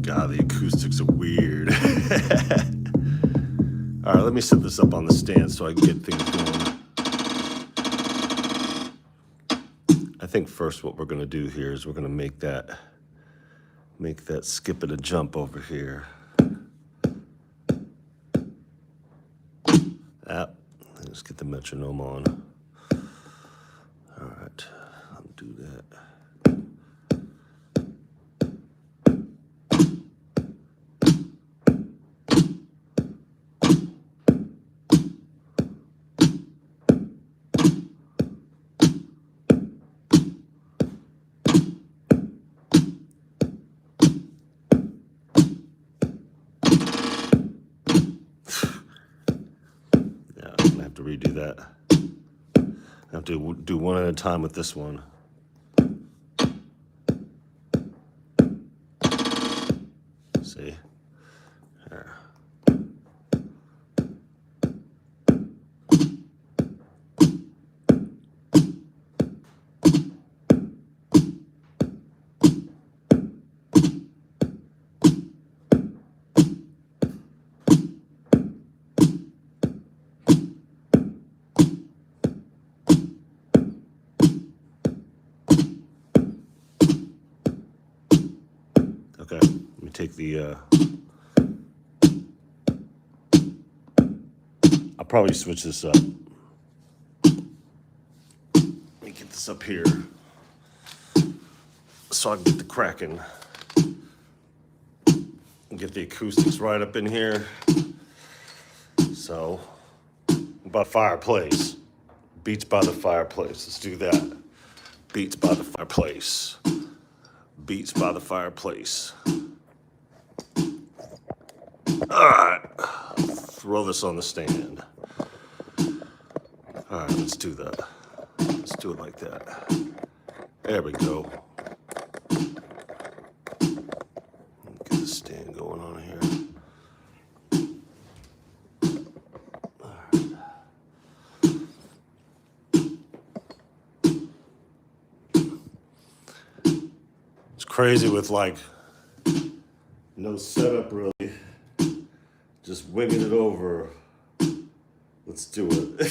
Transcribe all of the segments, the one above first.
God, the acoustics are weird. All right, let me set this up on the stand so I can get things going. I think first what we're gonna do here is we're gonna make that skip and a jump over here. Let's get the metronome on. All right, I'll do that. To redo that. I have to do one at a time with this one. See? There. Okay, let me take the, I'll probably switch this up. Let me get this up here so I can get the cracking. Get the acoustics right up in here. So, about fireplace. Beats by the fireplace, let's do that. Beats by the fireplace. Beats by the fireplace. All right, throw this on the stand. All right, let's do that. Let's do it like that. There we go. Get the stand going on here. All right. It's crazy with like no setup really. Just winging it over. Let's do it.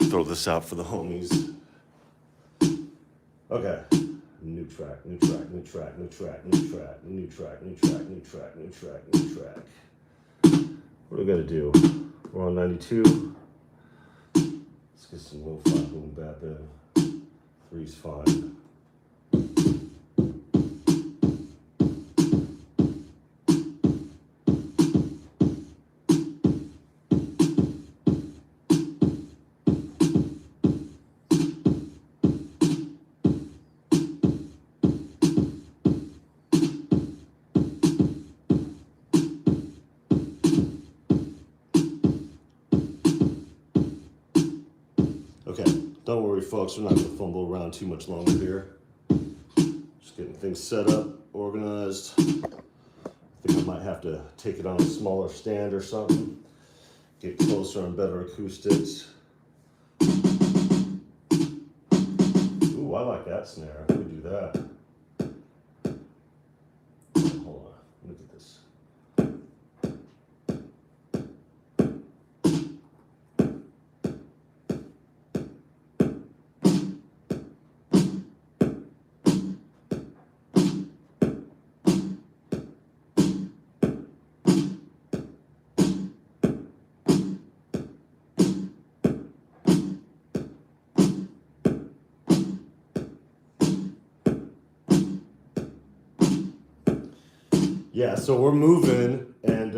Throw this out for the homies. Okay. New track, new track, new track, new track, new track, new track, new track, new track, new track, new track. What do we gotta do? We're on 92. Let's get some lo-fi boom bap in. 3's fine. Okay, don't worry folks, we're not gonna fumble around too much longer here. Just getting things set up, organized. I think I might have to take it on a smaller stand or something. Get closer and better acoustics. Ooh, I like that snare, we do that. Hold on, look at this. Yeah, so we're moving and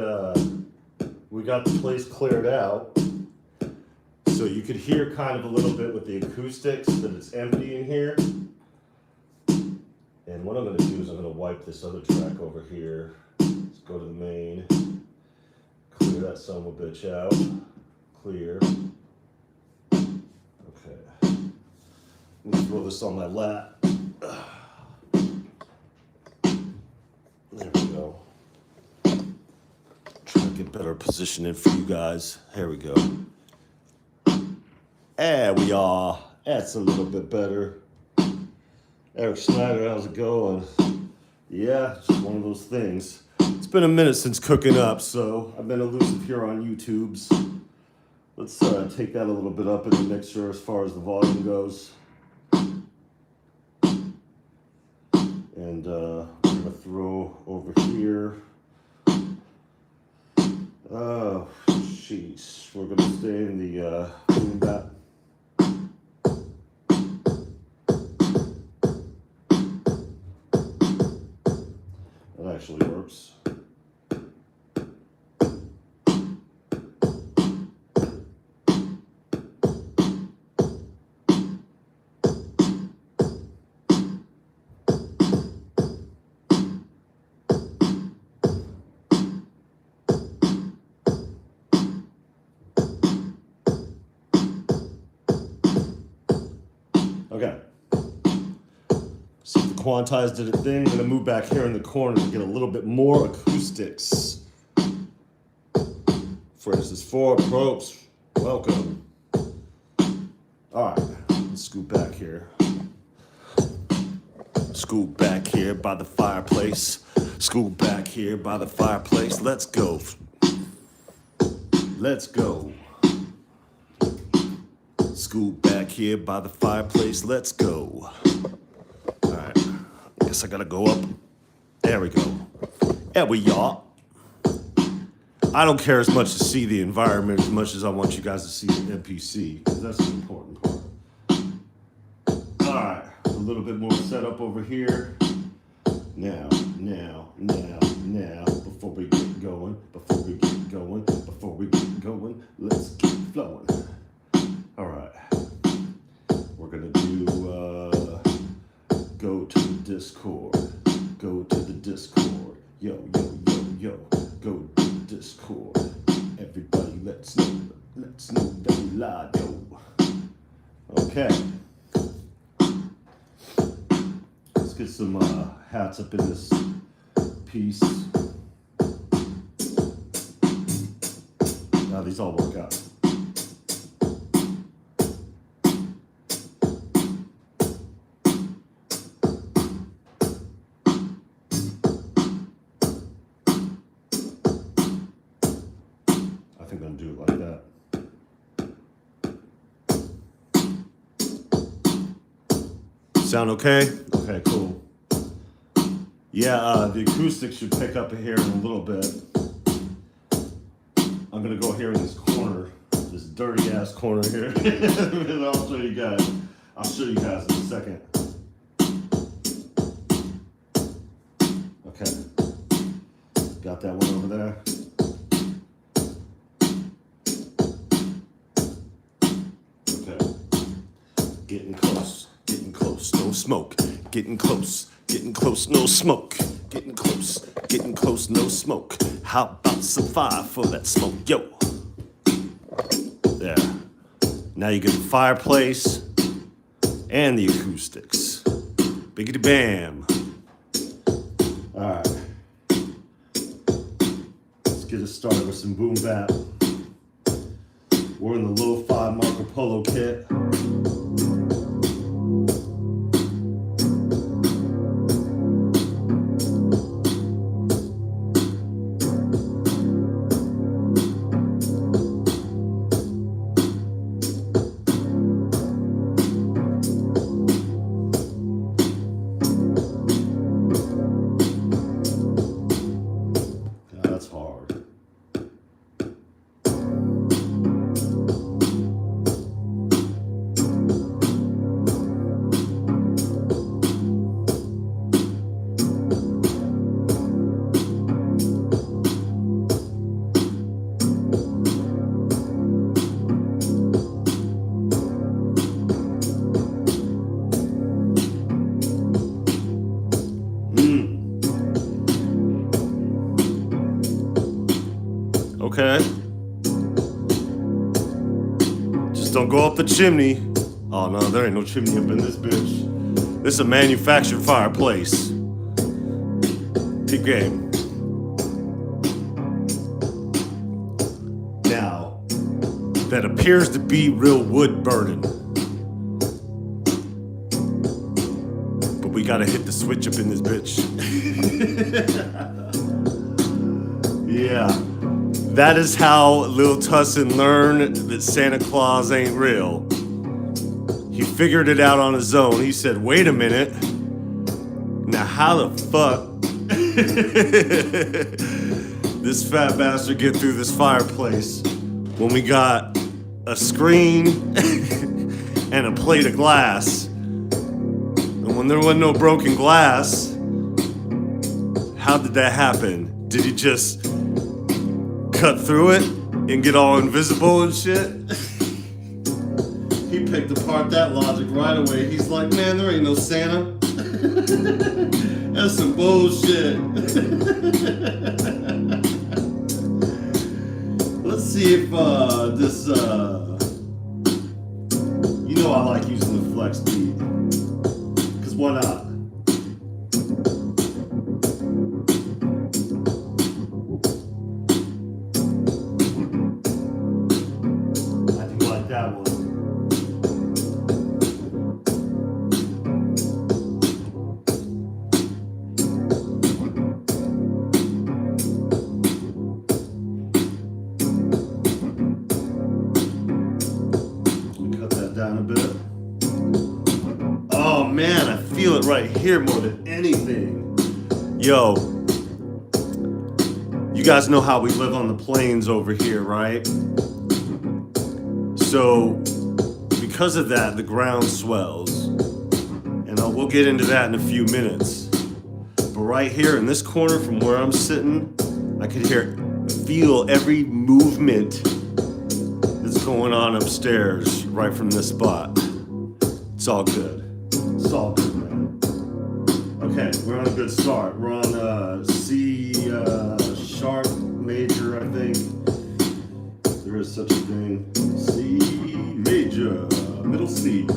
we got the place cleared out. So you could hear kind of a little bit with the acoustics that it's empty in here. And what I'm gonna do is I'm gonna wipe this other track over here. Let's go to the main. Clear that son of a bitch out. Clear. Okay. Let me throw this on my lap. There we go. Try to get better positioning for you guys. Here we go. There we are. That's a little bit better. Eric Snyder, how's it going? Yeah, it's just one of those things. It's been a minute since cooking up, so I've been elusive here on YouTube's. Let's take that a little bit up in the mixer as far as the volume goes. And we're gonna throw over here. Oh, jeez. We're gonna stay in the boom bap. That actually works. Okay. So the quantize did a thing. I'm gonna move back here in the corner to get a little bit more acoustics. For instance, 4 probes. Welcome. All right, let's scoot back here. Scoot back here by the fireplace. Scoot back here by the fireplace. Let's go. Let's go. Scoot back here by the fireplace. Let's go. All right. Guess I gotta go up. There we go. There we are. I don't care as much to see the environment as much as I want you guys to see the MPC, because that's the important part. All right. A little bit more setup over here. Now. Before we get going, let's get flowing. All right, we're gonna do go to the Discord, go to the Discord, yo, go to the Discord. Everybody, let's know that we live, yo. Okay, let's get some hats up in this piece. Now these all work out. I think I'm gonna do it like that. Sound okay? Okay, cool. Yeah, the acoustics should pick up here in a little bit. I'm gonna go here in this corner, this dirty ass corner here, and I'll show you guys. I'll show you guys in a second. Okay, got that one over there. Okay, getting close, no smoke. Getting close, no smoke. Getting close, no smoke. How about some fire for that smoke, yo? There. Now you get the fireplace and the acoustics. Biggity bam. All right. Let's get it started with some boom bap. We're in the lo-fi Marco Polo kit. Okay. Just don't go up the chimney. Oh no, there ain't no chimney up in this bitch. This is a manufactured fireplace. Big game. Now, that appears to be real wood burning. But we Gotta hit the switch up in this bitch. Yeah. That is how Lil Tussin learned that Santa Claus ain't real. He figured it out on his own. He said, wait a minute. Now how the fuck this fat bastard get through this fireplace when we got a screen and a plate of glass? And when there wasn't no broken glass, how did that happen? Did he just cut through it and get all invisible and shit? He picked apart that logic right away. He's like, man, there ain't no Santa. That's some bullshit. Let's see if this, you know I like using the flex beat. Cause why not? I do like that one. Down a bit. Oh man, I feel it right here more than anything. Yo, you guys know how we live on the plains over here, right? So, because of that, the ground swells. And we'll get into that in a few minutes. But right here in this corner from where I'm sitting, I could feel every movement that's going on upstairs right from this spot. It's all good. It's all good, man. Okay, we're on a good start. We're on C sharp major, I think. There is such a thing. C major, middle C.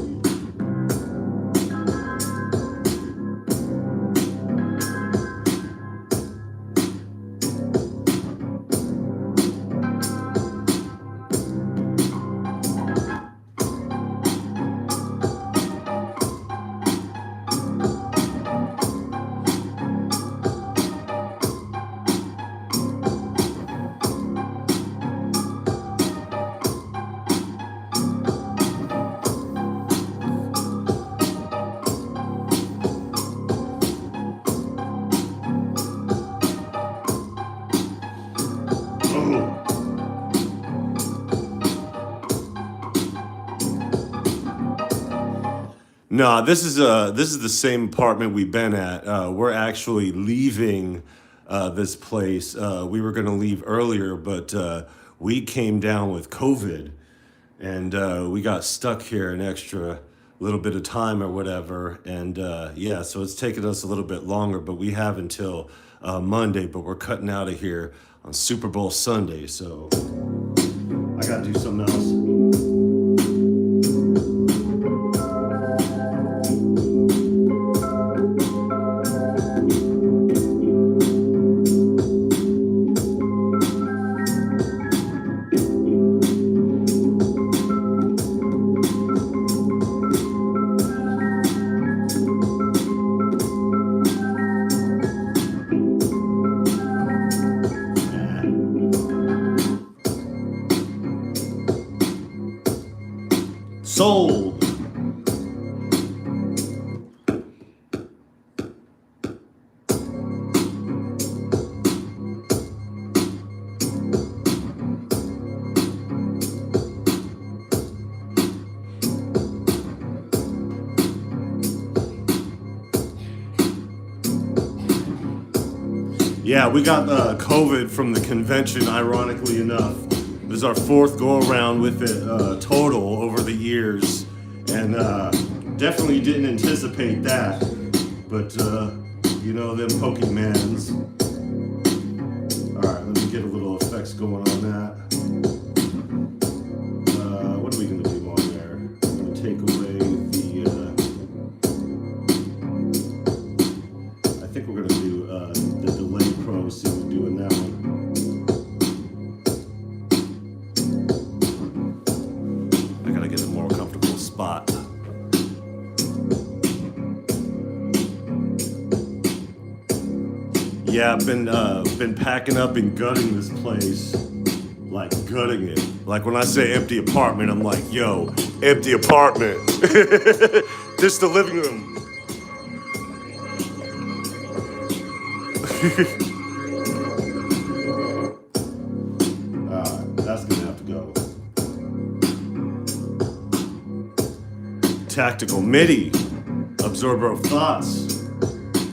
No, this is the same apartment we've been at. We're actually leaving this place. We were going to leave earlier, but we came down with COVID, and we got stuck here an extra little bit of time or whatever. And yeah, so it's taken us a little bit longer, but we have until Monday. But we're cutting out of here on Super Bowl Sunday, so I got to do something else. Sold. Yeah, we got COVID from the convention, ironically enough. This is our fourth go around with it total over the years, and definitely didn't anticipate that, but you know, them Pokemans. All right, let me get a little effects going on that. What are we gonna do on there? I'm gonna take away the, I think we're gonna do the delay pro, see what we're doing that one. Spot. Yeah, I've been packing up and gutting this place. Like gutting it. Like when I say empty apartment, I'm like, yo, empty apartment. Just the living room. That's gonna have to go. Tactical MIDI, absorber of thoughts.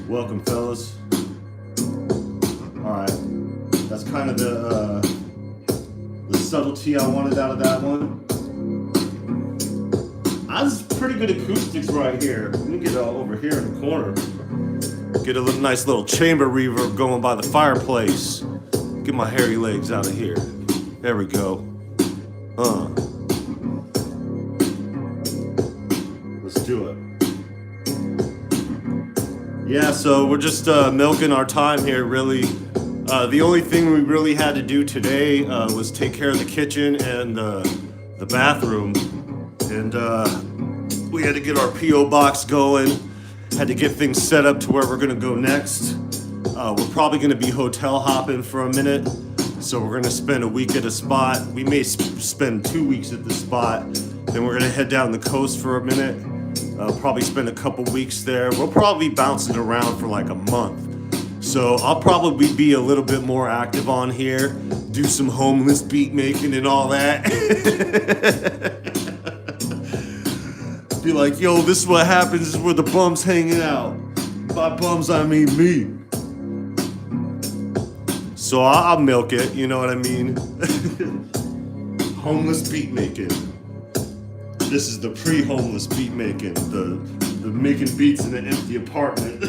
Welcome, fellas. All right, that's kind of the subtlety I wanted out of that one. That's pretty good acoustics right here. Let me get over here in the corner. Get a little, nice little chamber reverb going by the fireplace. Get my hairy legs out of here. There we go. Let's do it. Yeah, so we're just milking our time here, really. The only thing we really had to do today was take care of the kitchen and the bathroom. And we had to get our P.O. box going. Had to get things set up to where we're gonna go next. We're probably gonna be hotel hopping for a minute. So we're gonna spend a week at a spot. We may spend 2 weeks at the spot. Then we're gonna head down the coast for a minute. Probably spend a couple weeks there. We'll probably be bouncing around for like a month. So I'll probably be a little bit more active on here, do some homeless beat making and all that. Be like, yo, this is what happens, this is where the bums hanging out. By bums, I mean me. So I'll milk it, you know what I mean? Homeless beat making. This is the pre-homeless beat making, the making beats in an empty apartment.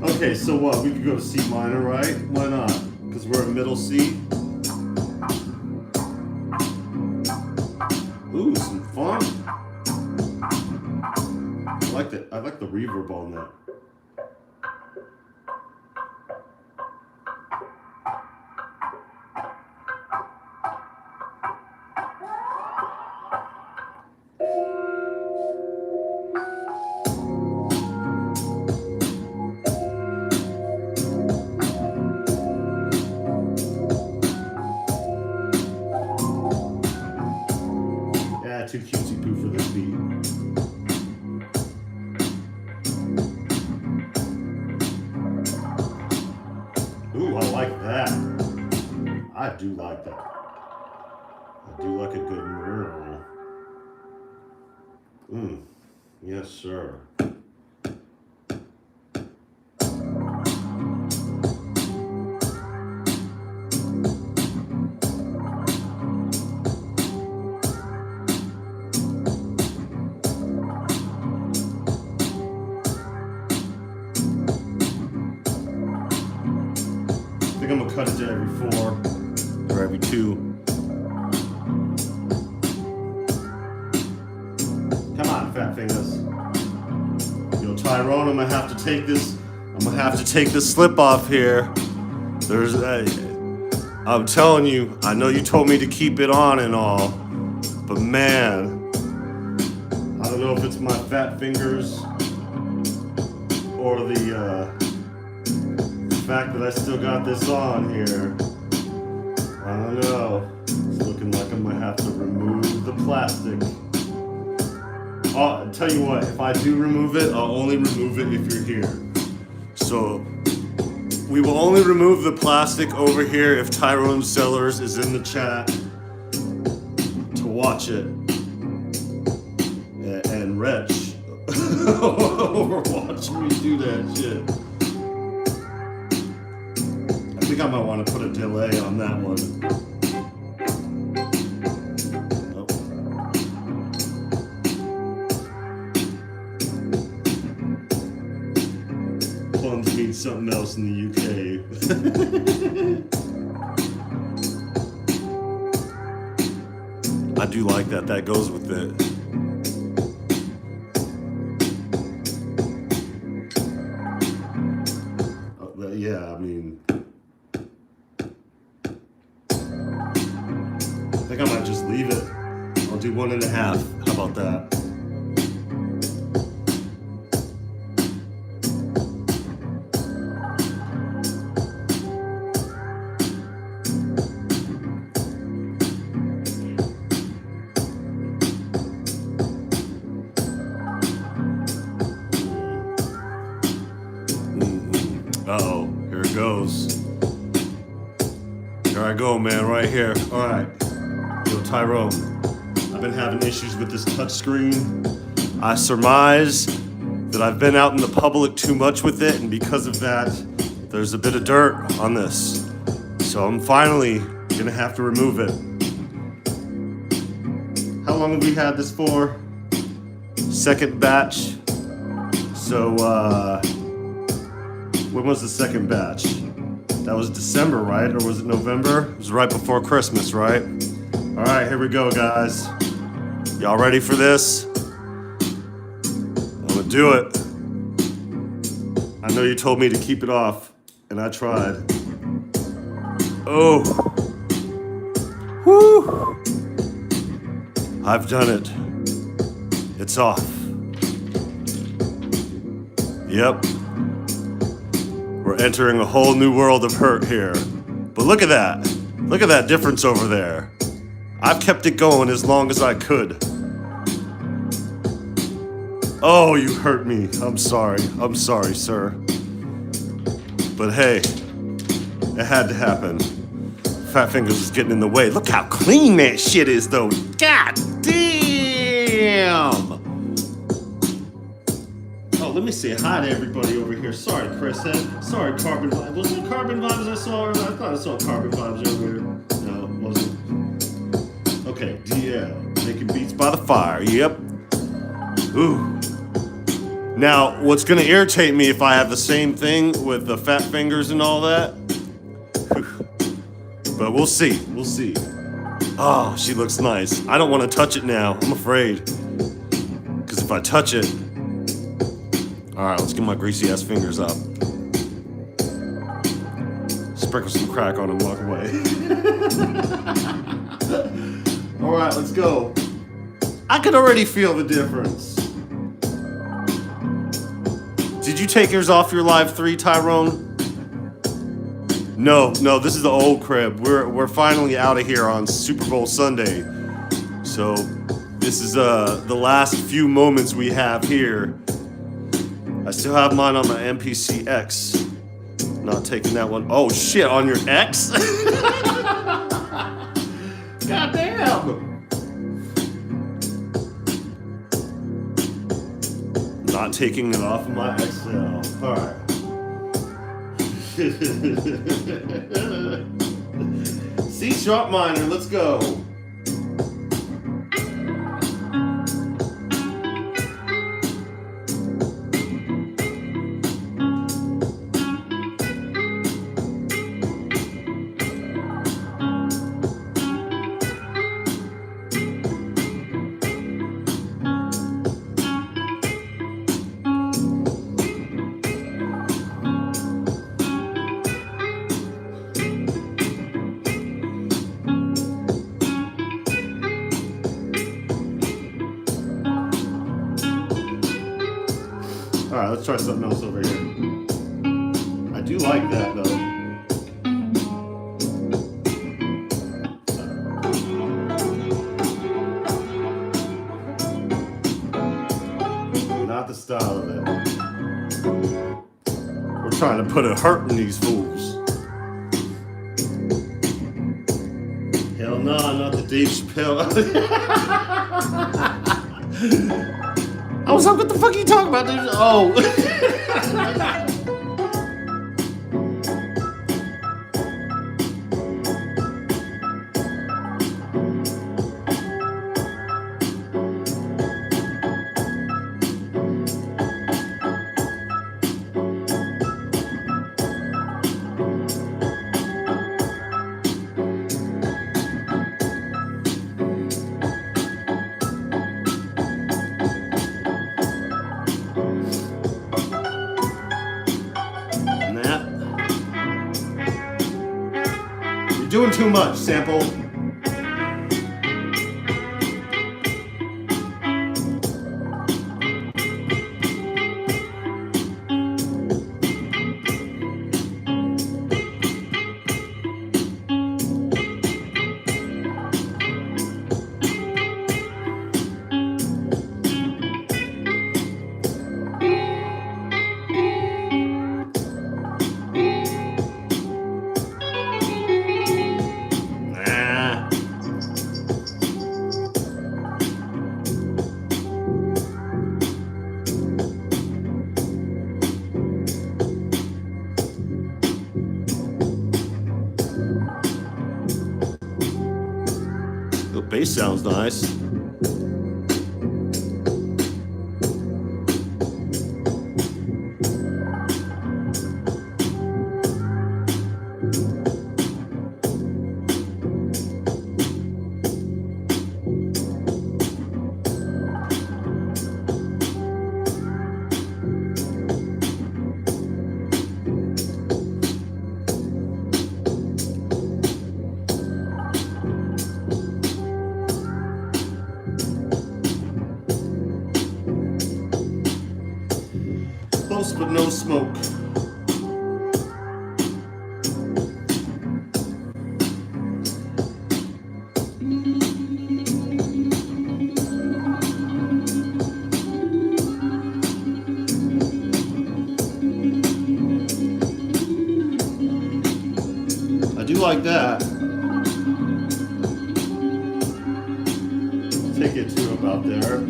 Okay, so what? We could go to C minor, right? Why not? Because we're in middle C. Ooh, some fun. I like the reverb on that. Too cutesy poo for this beat. Ooh, I like that. I do like that. I do like a good murmur. Yes, sir. I think I'm gonna cut it to every 4 or every 2. Come on, fat fingers. Yo, Tyrone, I'm gonna have to take this. I'm gonna have to take this slip off here. I'm telling you, I know you told me to keep it on and all, but man, I don't know if it's my fat fingers or the fact that I still got this on here. I don't know. It's looking like I might have to remove the plastic. I'll tell you what, if I do remove it, I'll only remove it if you're here. So we will only remove the plastic over here if Tyrone Sellers is in the chat to watch it. And Retch over watching me do that shit. I think I might want to put a delay on that one. Oh. Plums means something else in the UK. I do like that. That goes with it. Yeah, I mean, I think I might just leave it. I'll do 1.5. How about that? Uh-oh, here it goes. Here I go, man, right here. All right. Yo, Tyrone, I've been having issues with this touchscreen. I surmise that I've been out in the public too much with it, and because of that, there's a bit of dirt on this. So I'm finally gonna have to remove it. How long have we had this for? Second batch. So, when was the second batch? That was December, right? Or was it November? It was right before Christmas, right? All right, here we go, guys. Y'all ready for this? I'm gonna do it. I know you told me to keep it off, and I tried. Oh. Whew. I've done it. It's off. Yep. We're entering a whole new world of hurt here. But look at that. Look at that difference over there. I've kept it going as long as I could. Oh, you hurt me. I'm sorry. I'm sorry, sir. But hey, it had to happen. Fat Fingers is getting in the way. Look how clean that shit is, though. God damn. Oh, let me say hi to everybody over here. Sorry, Chris. Sorry, Carbon Vibes. Was it Carbon Vibes I saw earlier? I thought I saw Carbon Vibes earlier. No, it wasn't. Okay, DL. Making beats by the fire. Yep. Ooh. Now, what's gonna irritate me if I have the same thing with the Fat Fingers and all that? But we'll see. We'll see. Oh, she looks nice. I don't want to touch it now. I'm afraid. Because if I touch it... Alright, let's get my greasy ass fingers up. Sprinkle some crack on and walk away. Alright, let's go. I could already feel the difference. Did you take yours off your Live 3, Tyrone? No, this is the old crib. We're finally out of here on Super Bowl Sunday. So this is the last few moments we have here. I still have mine on my MPC X. Not taking that one. Oh shit, on your X? God damn. Not taking it off of my XL. Alright. C sharp minor, let's go. Alright, let's try something else over here. I do like that though. Not the style of it. We're trying to put a hurt in these fools. Hell no, not the Dave Chappelle. I was like, what the fuck are you talking about, dude? Oh. Doing too much, sample. bass sounds nice. Close but no smoke. I do like that. Take it to about there.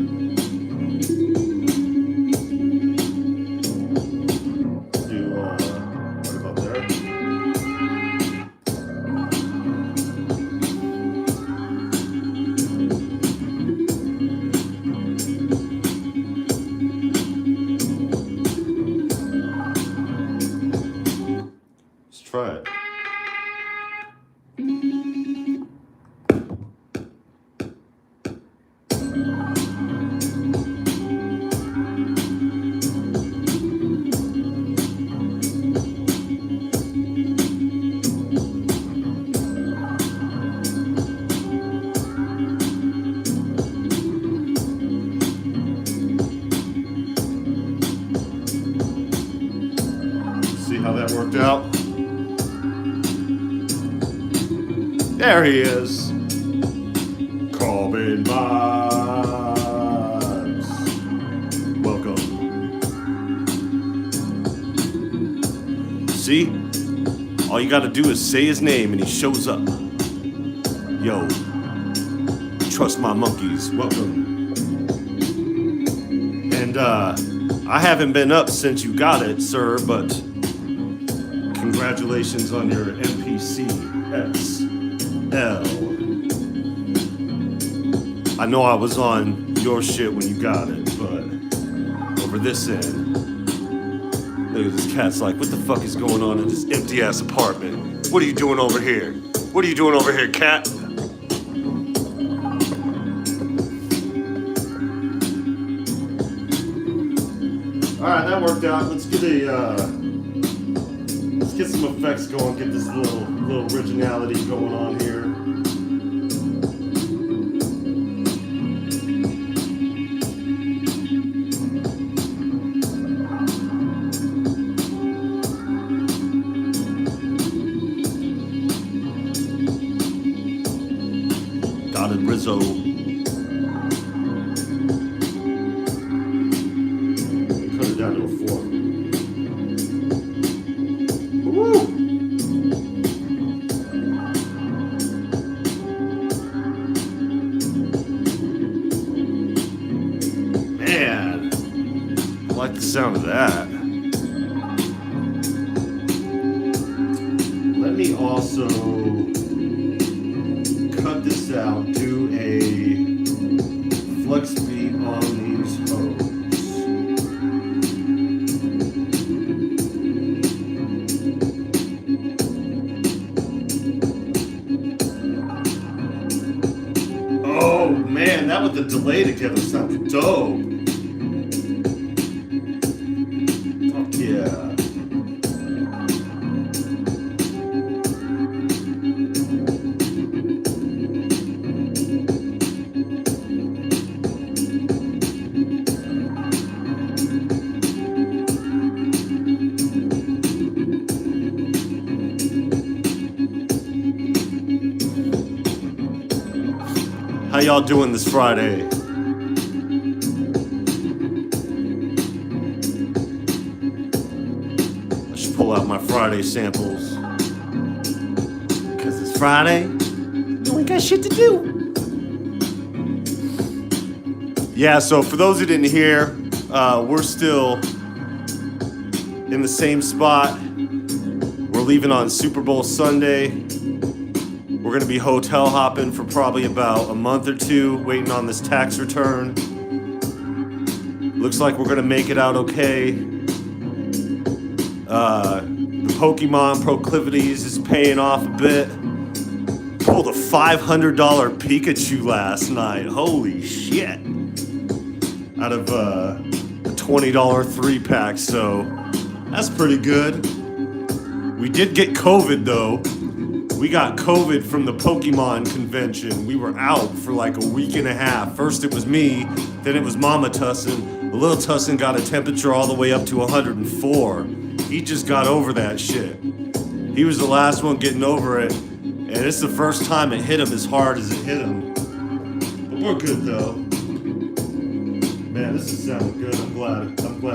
Try it. See how that worked out? There he is. Corbin Vibes. Welcome. See? All you gotta do is say his name and he shows up. Yo. Trust my monkeys. Welcome. And I haven't been up since you got it, sir, but congratulations on your MPC XL. I know I was on your shit when you got it, but over this end, look at this cat's like, what the fuck is going on in this empty ass apartment? What are you doing over here? What are you doing over here, cat? Alright, that worked out. Let's get some effects going, get this little originality going on here. Dotted Rizzo. Cut it down to a 4. Woo! Man, I like the sound of that. Let me also cut this out, do a flex beat on these hoes. Oh man, that with the delay together sounds dope. Fuck yeah. How y'all doing this Friday? I should pull out my Friday samples. Because it's Friday, and we got shit to do. Yeah, so for those who didn't hear, we're still in the same spot. We're leaving on Super Bowl Sunday. We're going to be hotel hopping for probably about a month or two, waiting on this tax return. Looks like we're going to make it out okay. The Pokemon proclivities is paying off a bit. Pulled a $500 Pikachu last night. Holy shit. Out of a $20 3-pack, so that's pretty good. We did get COVID though. We got COVID from the Pokemon convention. We were out for like a week and a half. First it was me, then it was Mama Tussin. The little Tussin got a temperature all the way up to 104. He just got over that shit. He was the last one getting over it. And it's the first time it hit him as hard as it hit him. But we're good though. Man, this is sounding good. I'm glad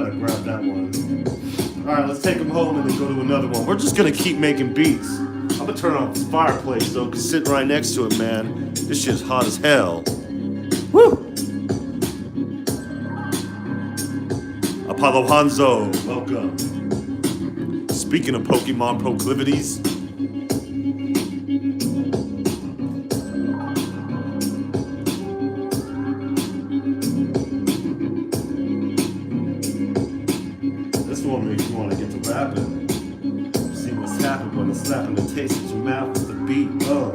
I grabbed that one. Alright, let's take him home and then go to another one. We're just gonna keep making beats. I'm gonna turn off this fireplace though, cause sitting right next to it, man, this shit's hot as hell. Woo! Apollo Hanzo, welcome. Speaking of Pokemon proclivities, this one makes you want to get to rapping. See what's happened when it's slapping the taste of your mouth with the beat. Oh.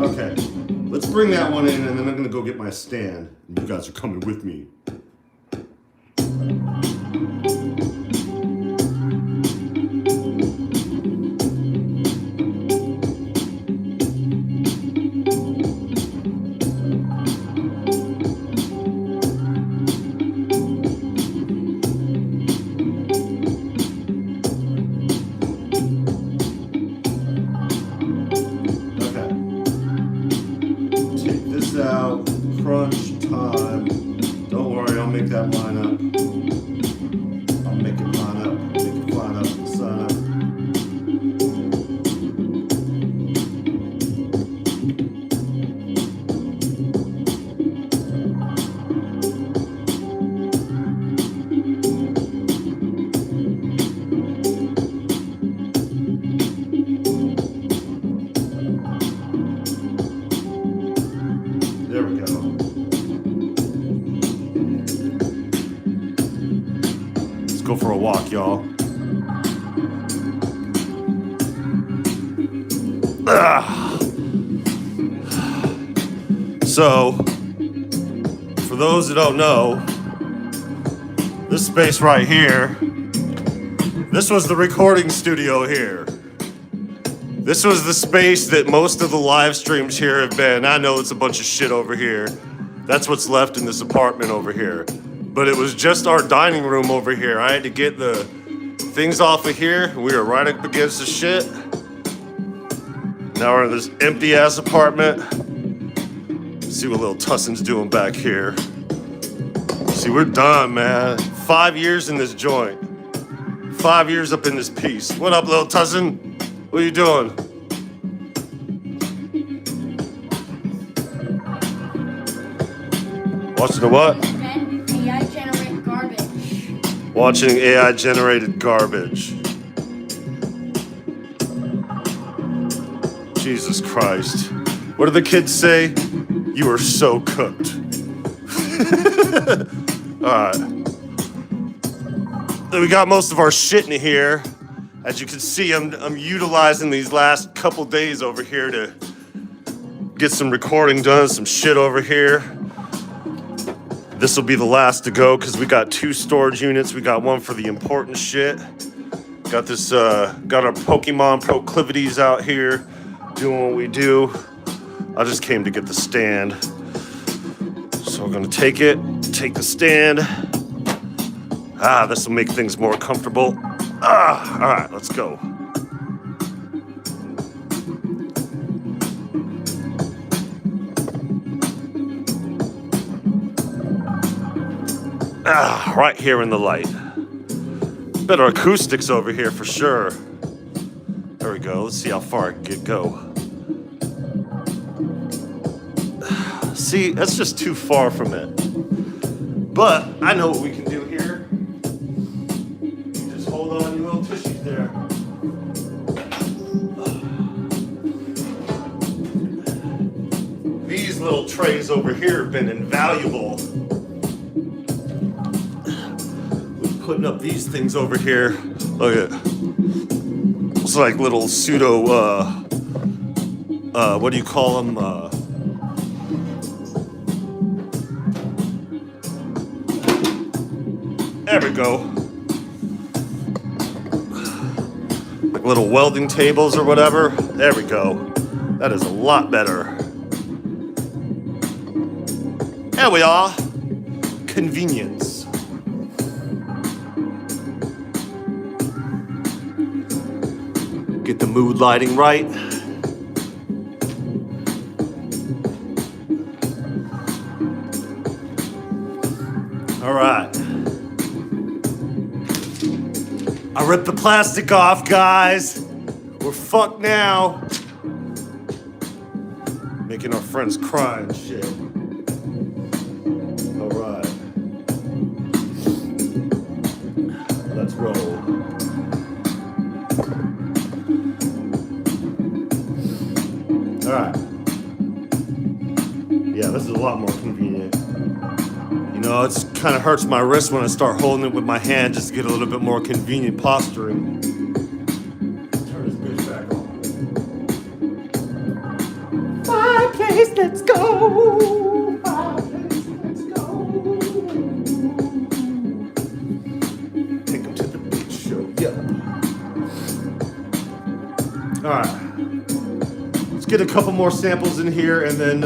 Okay, let's bring that one in and then I'm gonna go get my stand. You guys are coming with me. Out, crunch time. Don't worry, I'll make that line up. I'll make it line up, make it line up, sign up. There we go. Let's go for a walk, y'all. So, for those that don't know, this space right here, this was the recording studio here. This was the space that most of the live streams here have been. I know it's a bunch of shit over here. That's what's left in this apartment over here. But it was just our dining room over here. I had to get the things off of here. We were right up against the shit. Now we're in this empty ass apartment. Let's see what little Tussin's doing back here. See, we're done, man. 5 years in this joint. 5 years up in this piece. What up, little Tussin? What are you doing? Watching the what? AI generated garbage. Watching AI generated garbage. Jesus Christ. What do the kids say? You are so cooked. Alright. Then we got most of our shit in here. As you can see, I'm utilizing these last couple days over here to get some recording done, some shit over here. This will be the last to go because we got 2 storage units. We got one for the important shit. Got this, got our Pokemon proclivities out here, doing what we do. I just came to get the stand. So we're gonna take the stand. This will make things more comfortable. All right, let's go. Right here in the light. Better acoustics over here for sure. There we go. Let's see how far I can go. See, that's just too far from it. But I know what we can do here. You just hold on your little tushies there. These little trays over here have been invaluable. Putting up these things over here. Look at it. It's like little pseudo, what do you call them? There we go. Like little welding tables or whatever. There we go. That is a lot better. There we are. Convenience. Get the mood lighting right. All right. I ripped the plastic off, guys. We're fucked now. Making our friends cry and shit. All right. Let's roll. All right. Yeah, this is a lot more convenient. You know, it kind of hurts my wrist when I start holding it with my hand just to get a little bit more convenient posturing. Turn this bitch back on. Fireplace, let's go. Fireplace, let's go. Take him to the beach show. Yeah. All right. Get a couple more samples in here, and then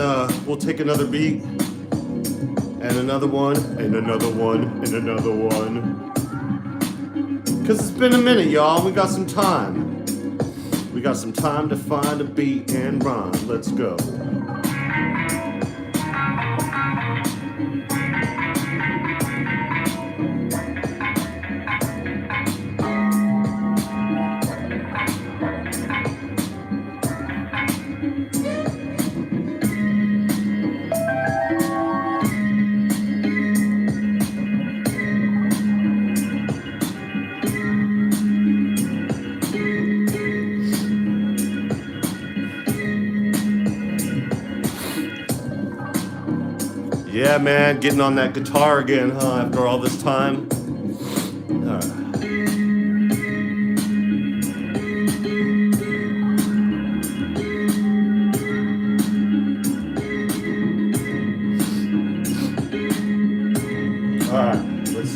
we'll take another beat, and another one, and another one, and another one. Because it's been a minute, y'all. We got some time. We got some time to find a beat and rhyme. Let's go. Yeah, man, getting on that guitar again, huh, after all this time? All right. All right, let's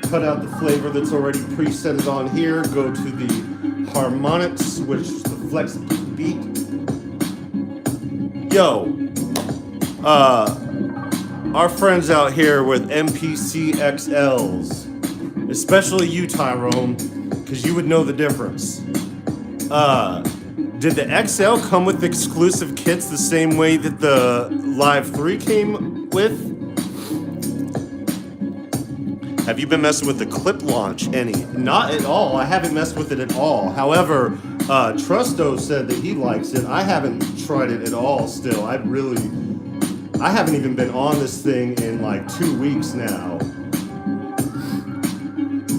cut out the flavor that's already presetted on here, go to the harmonics, switch to the flex beat. Yo, our friends out here with MPC XLs, especially you, Tyrone, because you would know the difference. Did the XL come with exclusive kits the same way that the Live 3 came with? Have you been messing with the clip launch any? Not at all. I haven't messed with it at all. However, Trusto said that he likes it. I haven't tried it at all still. I haven't even been on this thing in like 2 weeks now.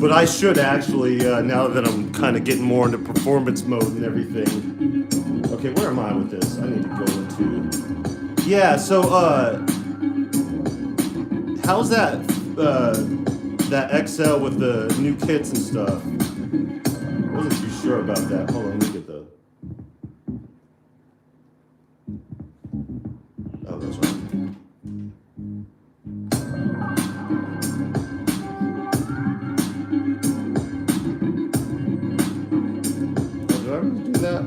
But I should actually, now that I'm kind of getting more into performance mode and everything. Okay, where am I with this? I need to go into... Yeah, so, how's that, that XL with the new kits and stuff? I wasn't too sure about that. Hold on, let me get the... Oh, that's right. let's do that.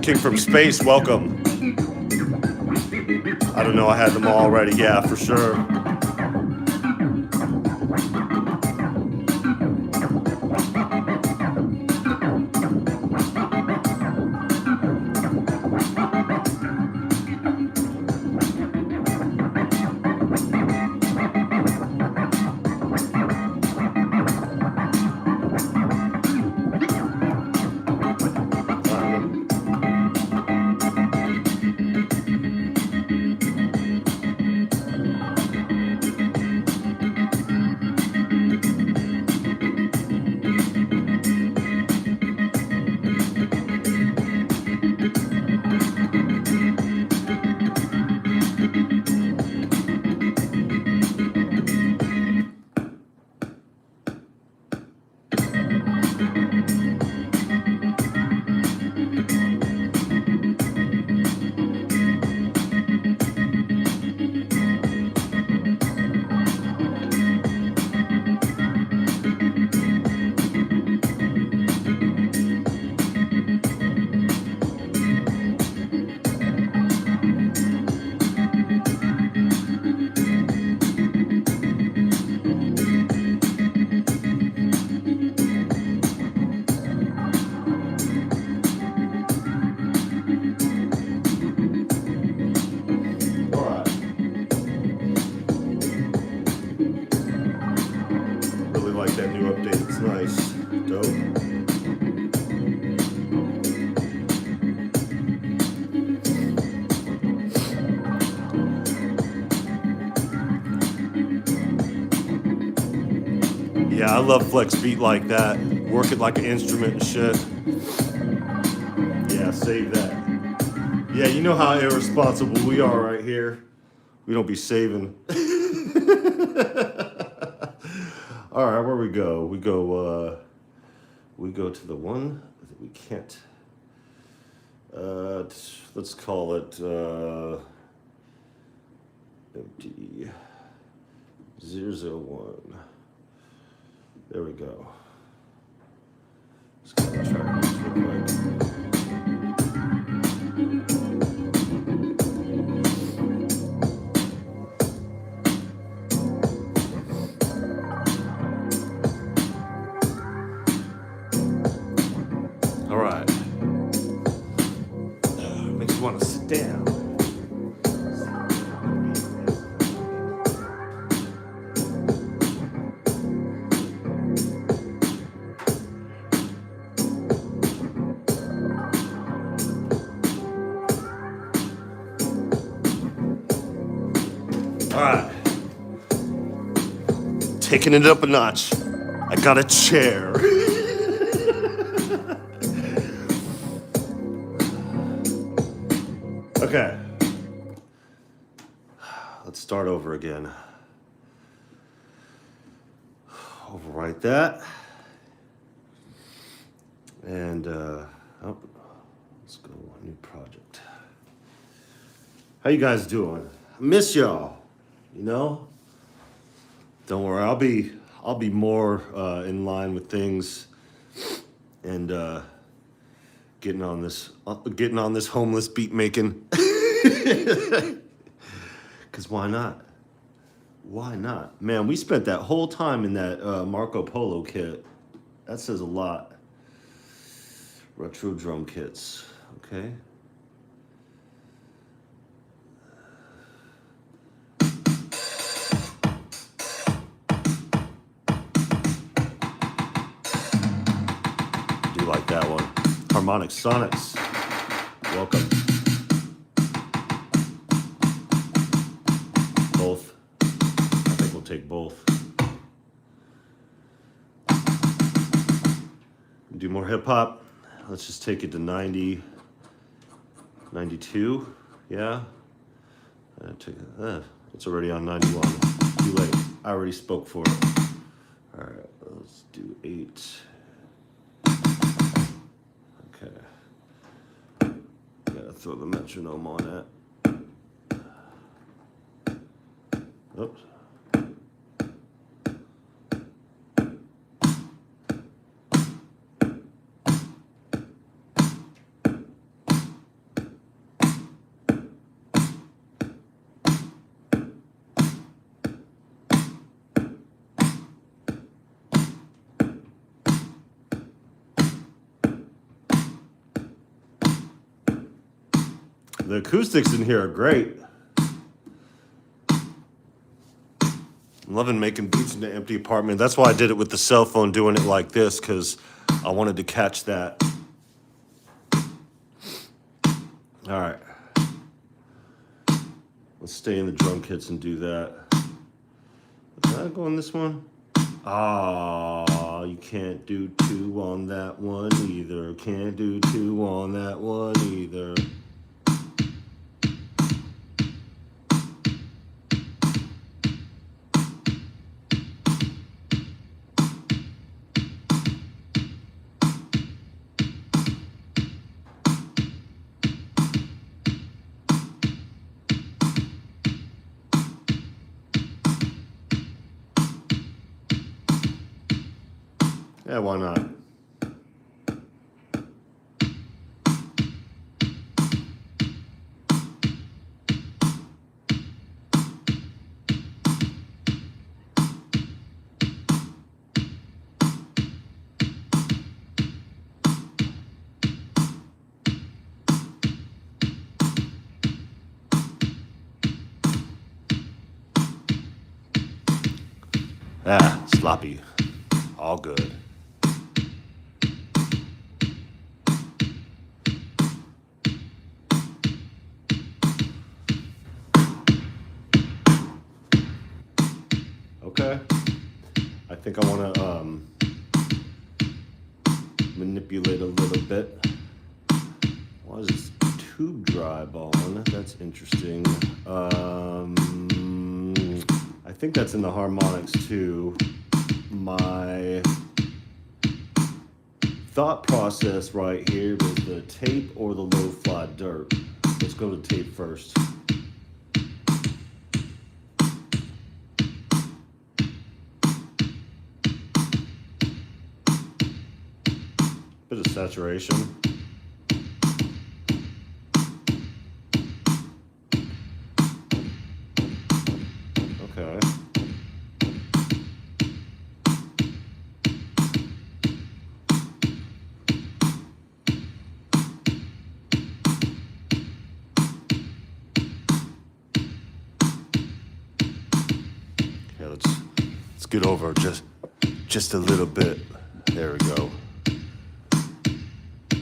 King from Space, welcome. I don't know, I had them all already. Yeah, for sure. Yeah, I love flex beat like that. Work it like an instrument and shit. Yeah, save that. Yeah, you know how irresponsible we are right here. We don't be saving. All right, where we go? We go to the one that we can't. Let's call it empty 001. There we go. Let's get the track this real quick. All right. Makes you want to sit down. All right, taking it up a notch. I got a chair. Okay, let's start over again. Overwrite that. And, let's go new project. How you guys doing? I miss y'all. You know, don't worry. I'll be more in line with things, and getting on this homeless beat making. Cause why not? Why not? Man, we spent that whole time in that Marco Polo kit. That says a lot. Retro drum kits. Okay. Like that one. Harmonic Sonics. Welcome. Both. I think we'll take both. Do more hip hop. Let's just take it to 90, 92. Yeah. It's already on 91. Too late. I already spoke for it. All right, let's do 8. Okay. Gotta throw the metronome on that. Oops. The acoustics in here are great. I'm loving making beats in an empty apartment. That's why I did it with the cell phone, doing it like this, because I wanted to catch that. All right. Let's stay in the drum kits and do that. Did I go on this one? Ah, you can't do 2 on that one either. Can't do 2 on that one either. Yeah, why not? Ah, sloppy. All good. Okay. I think I want to manipulate a little bit. Why is this tube drive on? That's interesting. I think that's in the harmonics too. My thought process right here is the tape or the low fly dirt. Let's go to tape first. Bit of saturation. Okay. Okay, let's get over just a little bit. There we go.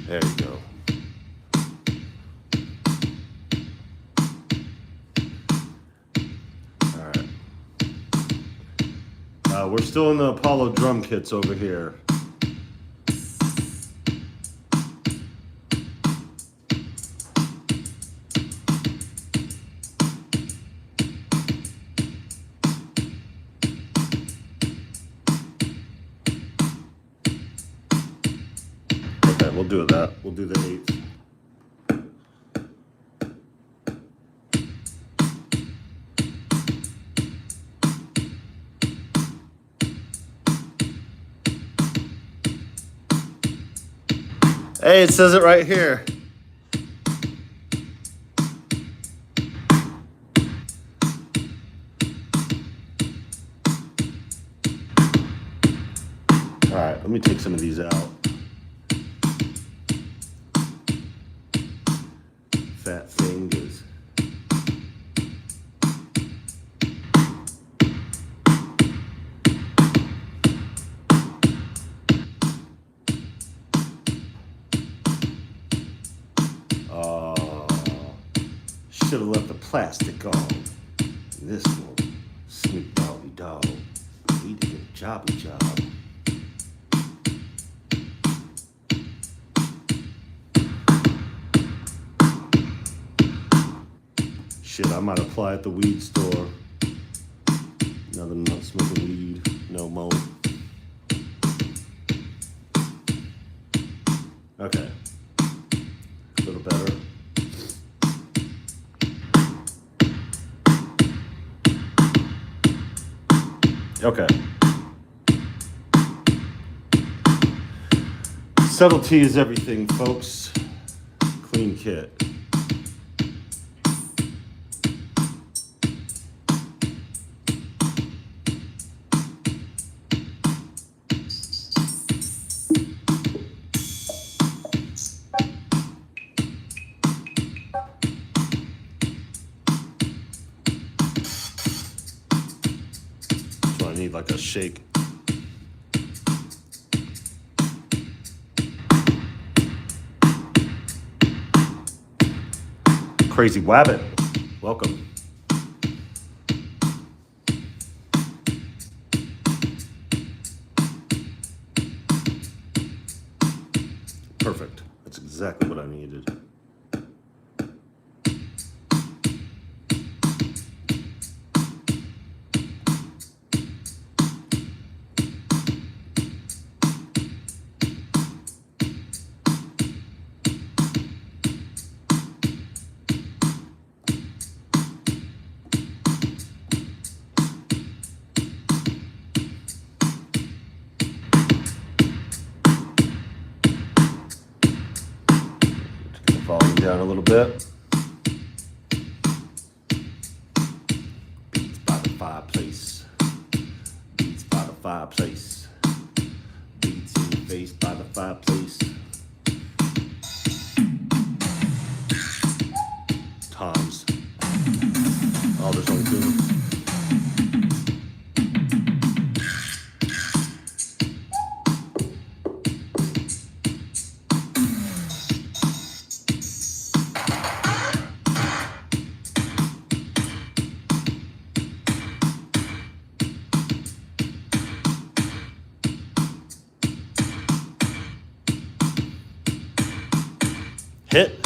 There you go. All right. We're still in the Apollo drum kits over here. Okay, we'll do that. We'll do the 8th. Hey, it says it right here. All right, let me take some of these out. Fat fingers. Should have left the plastic on. This one, Snoop Doggy Dog. He did a jobby job. shit I might apply at the weed store. Now that I'm not smoking weed no more. Okay. A little better. Okay. Subtlety is everything, folks. Clean kit. So I need like a shake. Crazy Wabbit, welcome. Perfect. That's exactly what I needed. Volume down a little bit. Beats by the fireplace. Beats by the fireplace. Beats in the face by the fireplace. Toms. Oh, there's only two. Hit.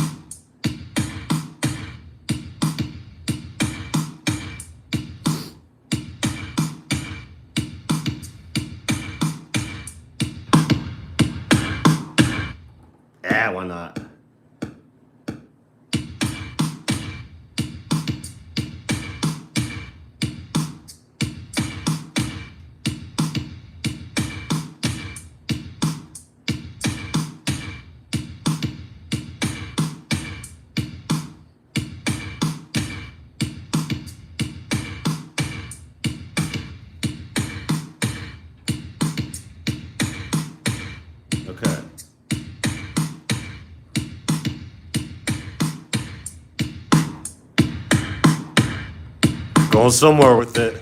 Yeah, why not? Okay. Going somewhere with it.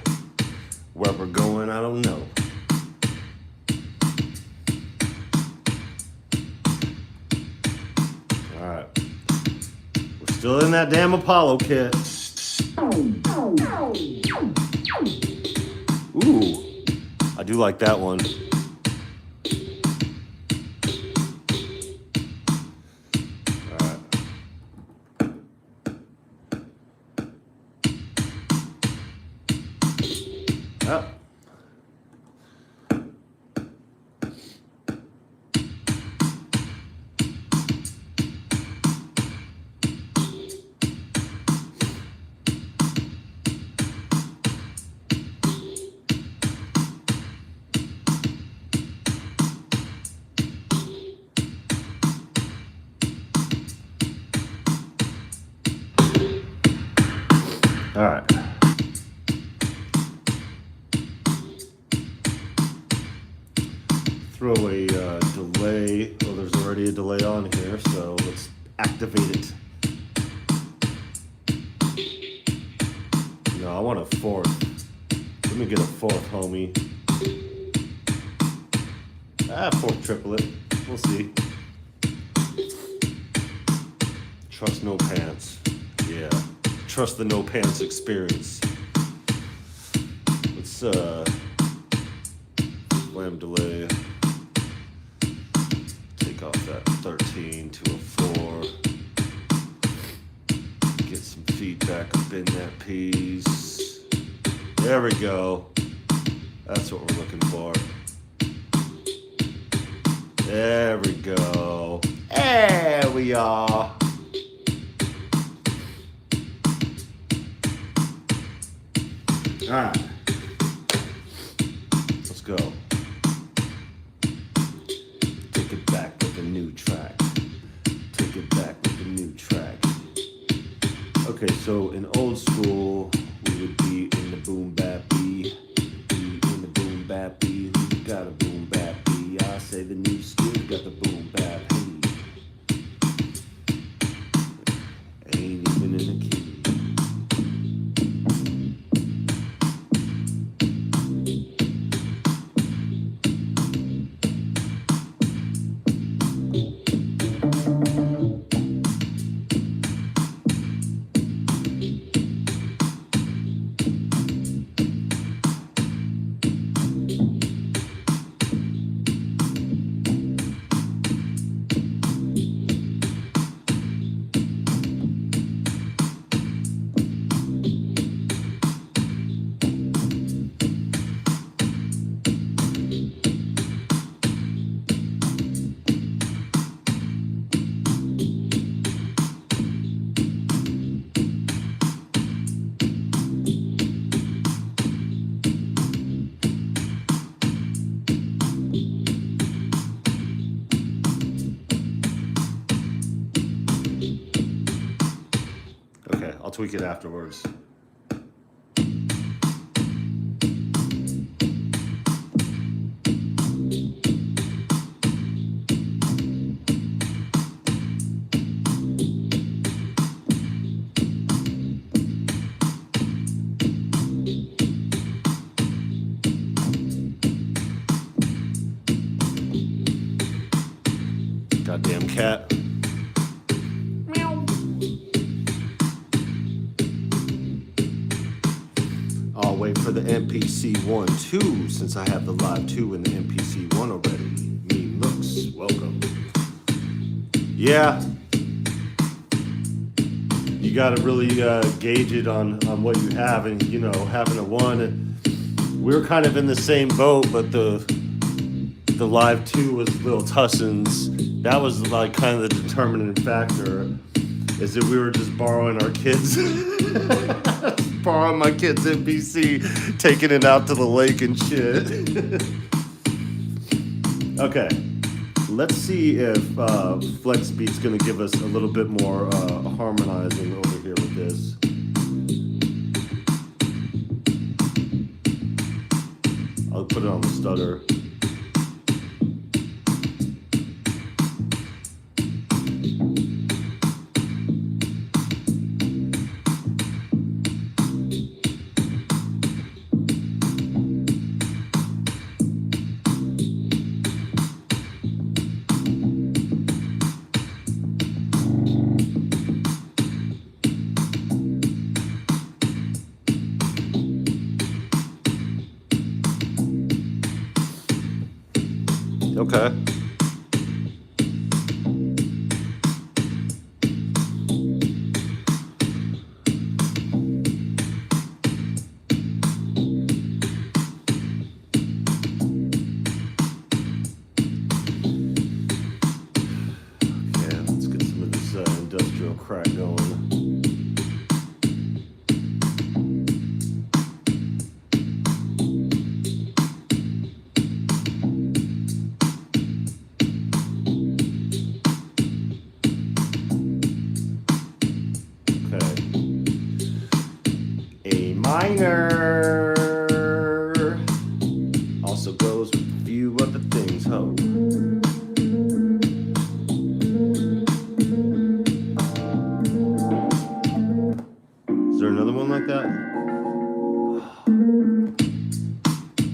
Where we're going, I don't know. Alright. We're still in that damn Apollo kit. Ooh. I do like that one. Yep. All right. Throw a delay. Oh, there's already a delay on here, so let's activate it. No, I want a fourth. Let me get a fourth, homie. Fourth triplet. We'll see. Trust no pants. Yeah. Trust the no pants experience. Let's slam delay. Take off that 13 to a 4. Get some feedback up in that piece. There we go. That's what we're looking for. There we go. There we are. Alright. Let's go. Take it back with a new track. Take it back with a new track. Okay, so in old school, we would be in the boom bap B. Be in the boom bap B. Who got a boom bap B? I say the new school got the boom bap B. Ain't even in the key. I'll tweak it afterwards. Goddamn cat. Meow. I'll wait for the MPC 1 2 since I have the live 2 in the MPC 1 already. Mean looks, welcome. Yeah. You gotta really gauge it on what you have, and you know, having a 1, we were kind of in the same boat, but the live 2 was Lil Tussins. That was like kind of the determining factor, is that we were just borrowing our kids, borrowing my kids' MPC, taking it out to the lake and shit. Okay, let's see if Flex Beat's gonna give us a little bit more harmonizing over here with this. I'll put it on the stutter. Okay. Let's get some of this industrial crack going. Minor also goes with a few other things, ho. Is there another one like that?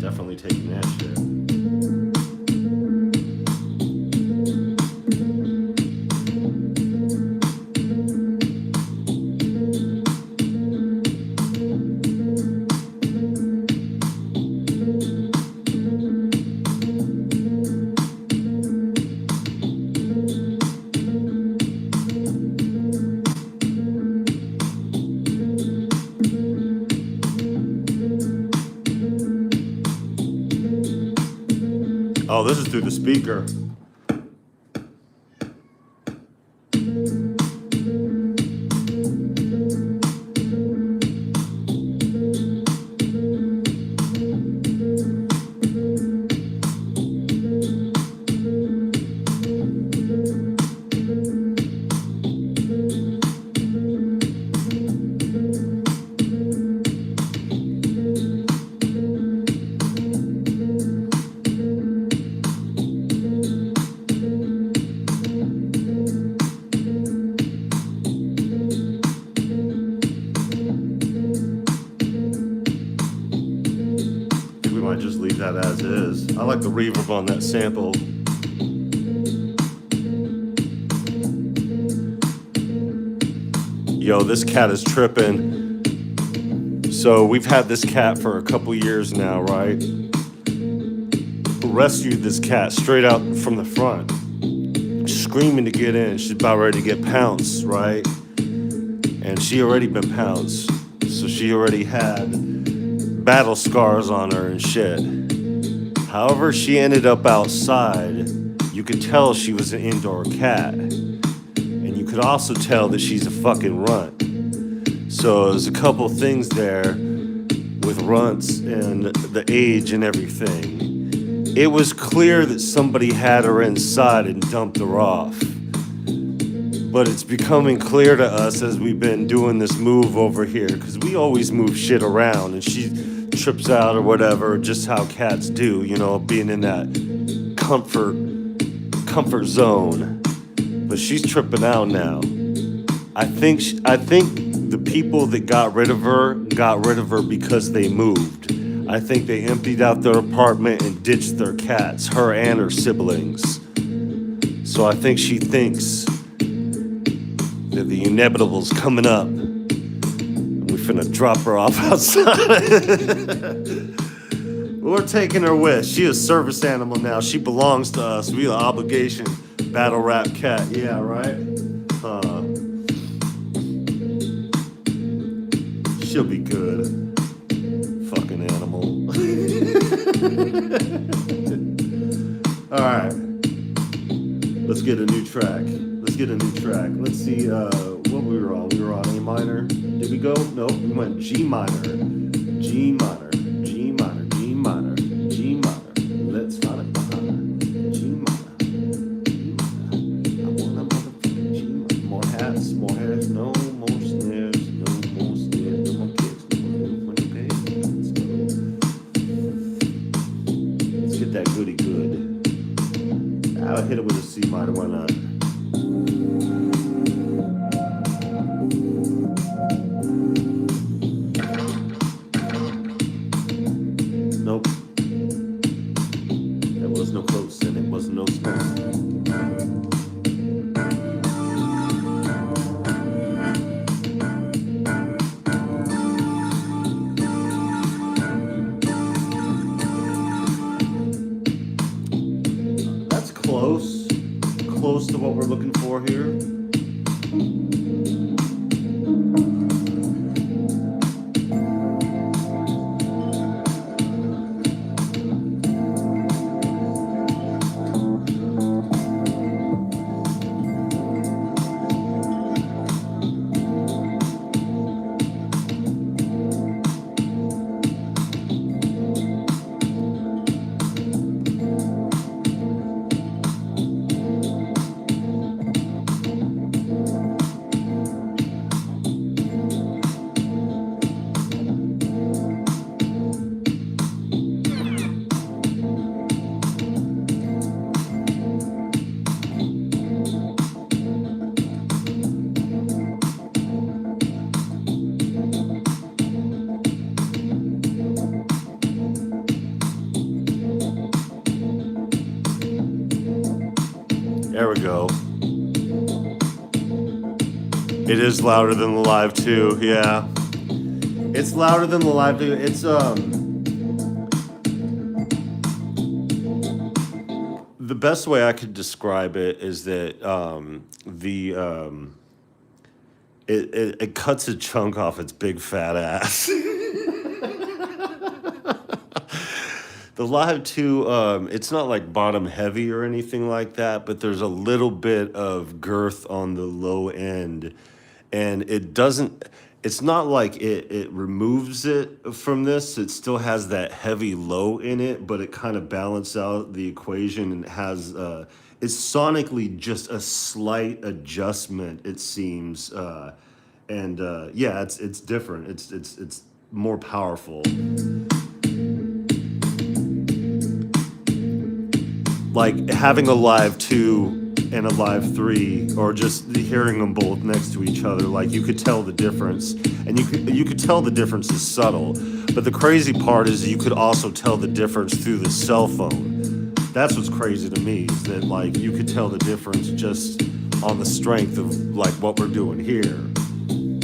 Definitely taking that shit. Oh, this is through the speaker. We might just leave that as is. I like the reverb on that sample. Yo, this cat is tripping. So we've had this cat for a couple years now, right? Rescued this cat straight out from the front, screaming to get in. She's about ready to get pounced, right? And she already been pounced, so she already had battle scars on her and shit. However, she ended up outside. You could tell she was an indoor cat. And you could also tell that she's a fucking runt. So there's a couple things there with runts and the age and everything. It was clear that somebody had her inside and dumped her off. But it's becoming clear to us as we've been doing this move over here, because we always move shit around and she trips out or whatever, just how cats do, you know, being in that comfort zone. But she's tripping out now. I think the people that got rid of her because they moved. I think they emptied out their apartment and ditched their cats, her and her siblings. So I think she thinks that the inevitable's coming up. And we finna drop her off outside. We're taking her with. She is a service animal now. She belongs to us. We have an obligation. Battle rap cat. Yeah, right? She'll be good. Fucking animal. Alright. Let's get a new track. Let's see what we were on. We were on A minor. Did we go? Nope. We went G minor. G minor. G minor. G minor. G minor. Let's find it behind her. G minor. G minor. I want a motherfucking G minor. More hats, more hairs, no more snares, no more snares, no more kicks, no more funny pains. Let's get that goody good. I'll hit it with a C minor, why not? Nope. There was no close and it was no smoke. That's close. Close to what we're looking for here. There we go. It is louder than the live too, yeah. It's louder than the live too. It's the best way I could describe it is that it cuts a chunk off its big fat ass. The Live 2, it's not like bottom heavy or anything like that, but there's a little bit of girth on the low end. And it doesn't, it's not like it removes it from this. It still has that heavy low in it, but it kind of balances out the equation and has, it's sonically just a slight adjustment, it seems. Yeah, it's different. It's more powerful. Like having a Live 2 and a Live 3, or just hearing them both next to each other, like you could tell the difference, and you could tell the difference is subtle. But the crazy part is you could also tell the difference through the cell phone. That's what's crazy to me, is that like you could tell the difference just on the strength of like what we're doing here.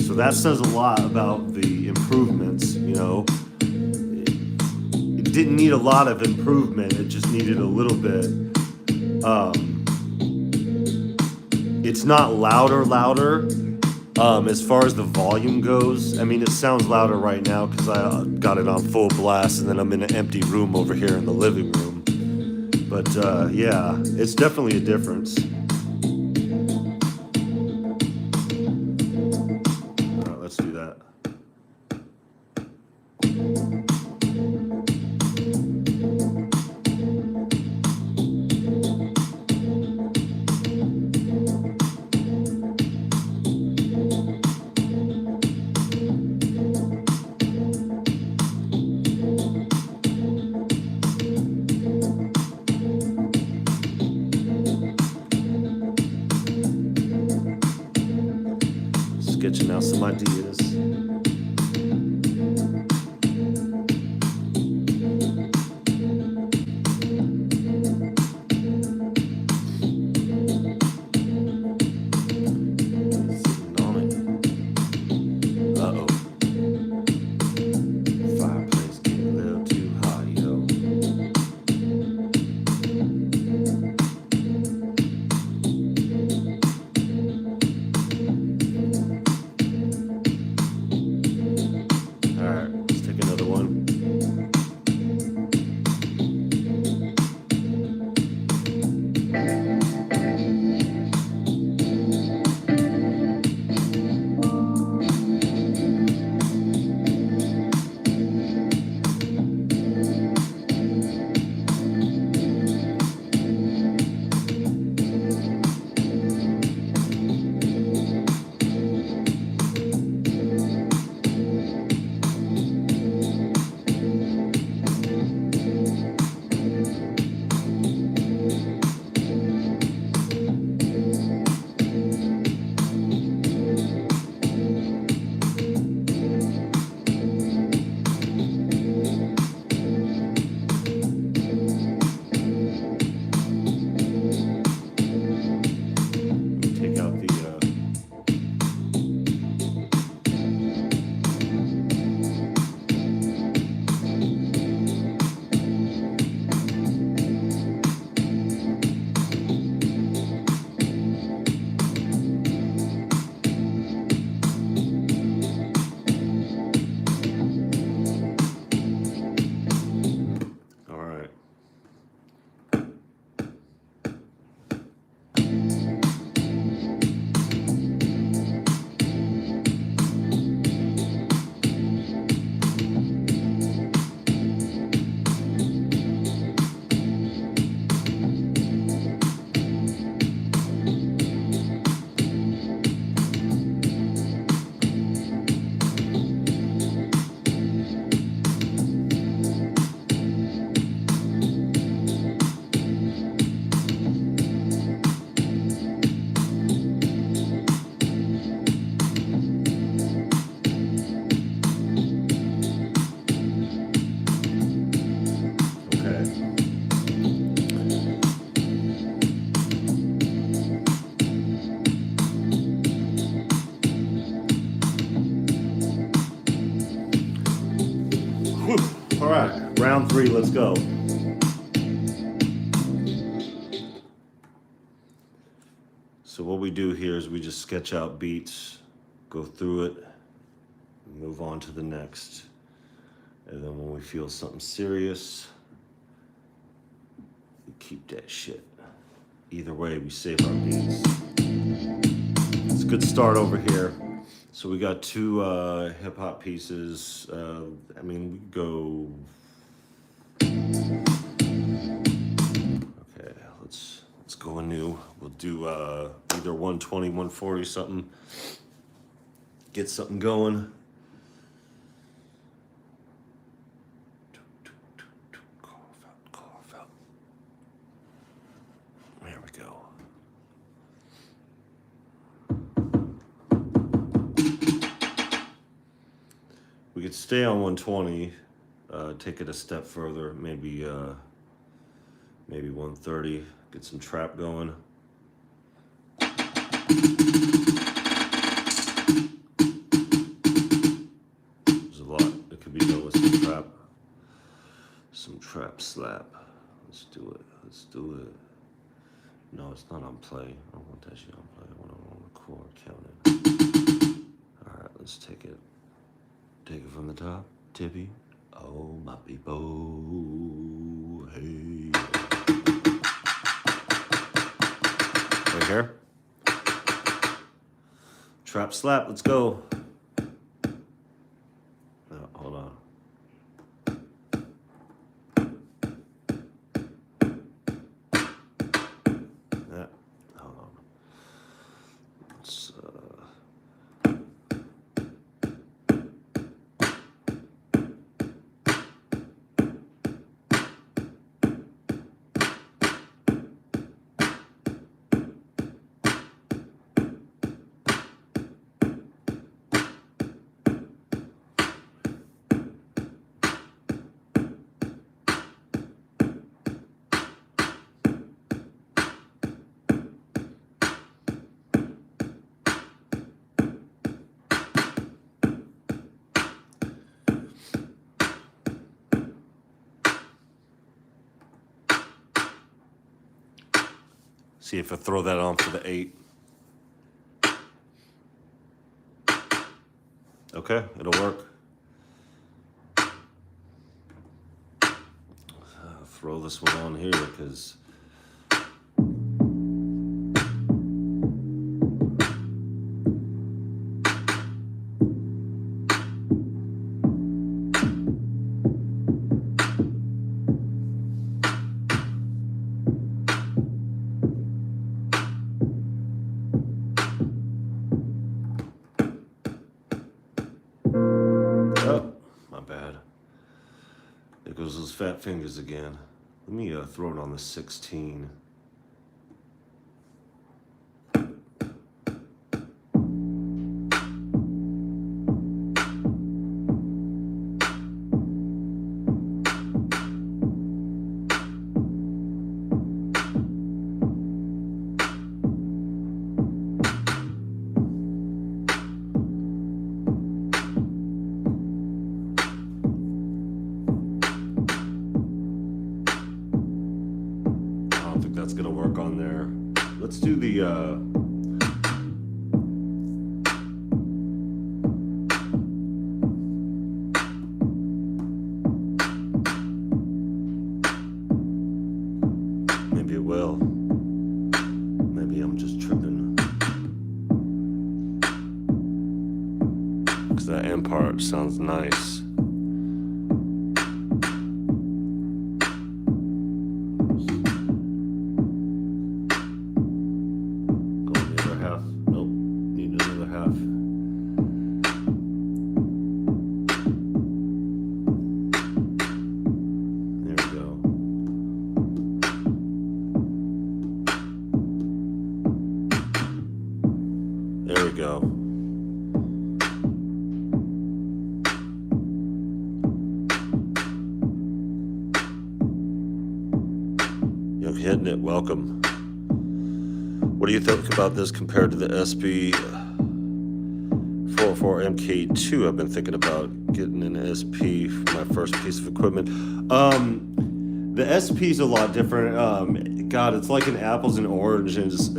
So that says a lot about the improvements, you know. It didn't need a lot of improvement, it just needed a little bit. It's not louder. As far as the volume goes, I mean, it sounds louder right now because I got it on full blast, and then I'm in an empty room over here in the living room. But yeah, it's definitely a difference. All right, let's do that. Sketching out some ideas. Sitting on it. Uh-oh. Fireplace getting a little too hot, yo. Alright, let's take another one. Take out the all right. All right, round 3, let's go. So what we do here is we just sketch out beats, go through it, move on to the next. And then when we feel something serious, keep that shit. Either way, we save our beats. It's a good start over here. So we got two hip hop pieces. I mean, we could go. Okay, let's go anew. We'll do either 120, 140, something. Get something going. Carve out. There we go. We could stay on 120, take it a step further, maybe 130, get some trap going. There's a lot that could be done with some trap slap. Let's do it. No, it's not on play. I don't want that shit on play. I want it on record, count it. All right, let's take it. Take it from the top, Tippy. Oh, my people, hey. Right here. Trap slap, let's go. Oh, hold on. Yeah, hold on. Let's, see if I throw that on for the 8. Okay, it'll work. Throw this one on here because those fat fingers again. Let me throw it on the 16. That's gonna work on there. Let's do the maybe it will. Maybe I'm just tripping. Because that end part sounds nice. There we go. You're hitting it. Welcome. What do you think about this compared to the SB404 MK2? I've been thinking about getting an SP for my first piece of equipment. The SP's a lot different. God, it's like an apples and oranges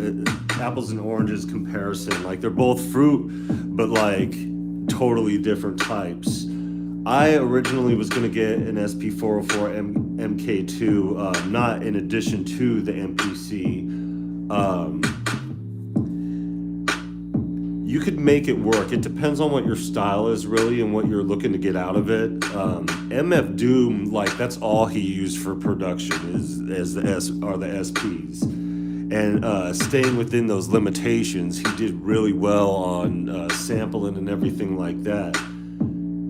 comparison. Like they're both fruit, but like totally different types. I originally was gonna get an SP404 MK2, not in addition to the MPC. You could make it work. It depends on what your style is really and what you're looking to get out of it. MF Doom, like that's all he used for production are the SPs, and staying within those limitations, he did really well on sampling and everything like that.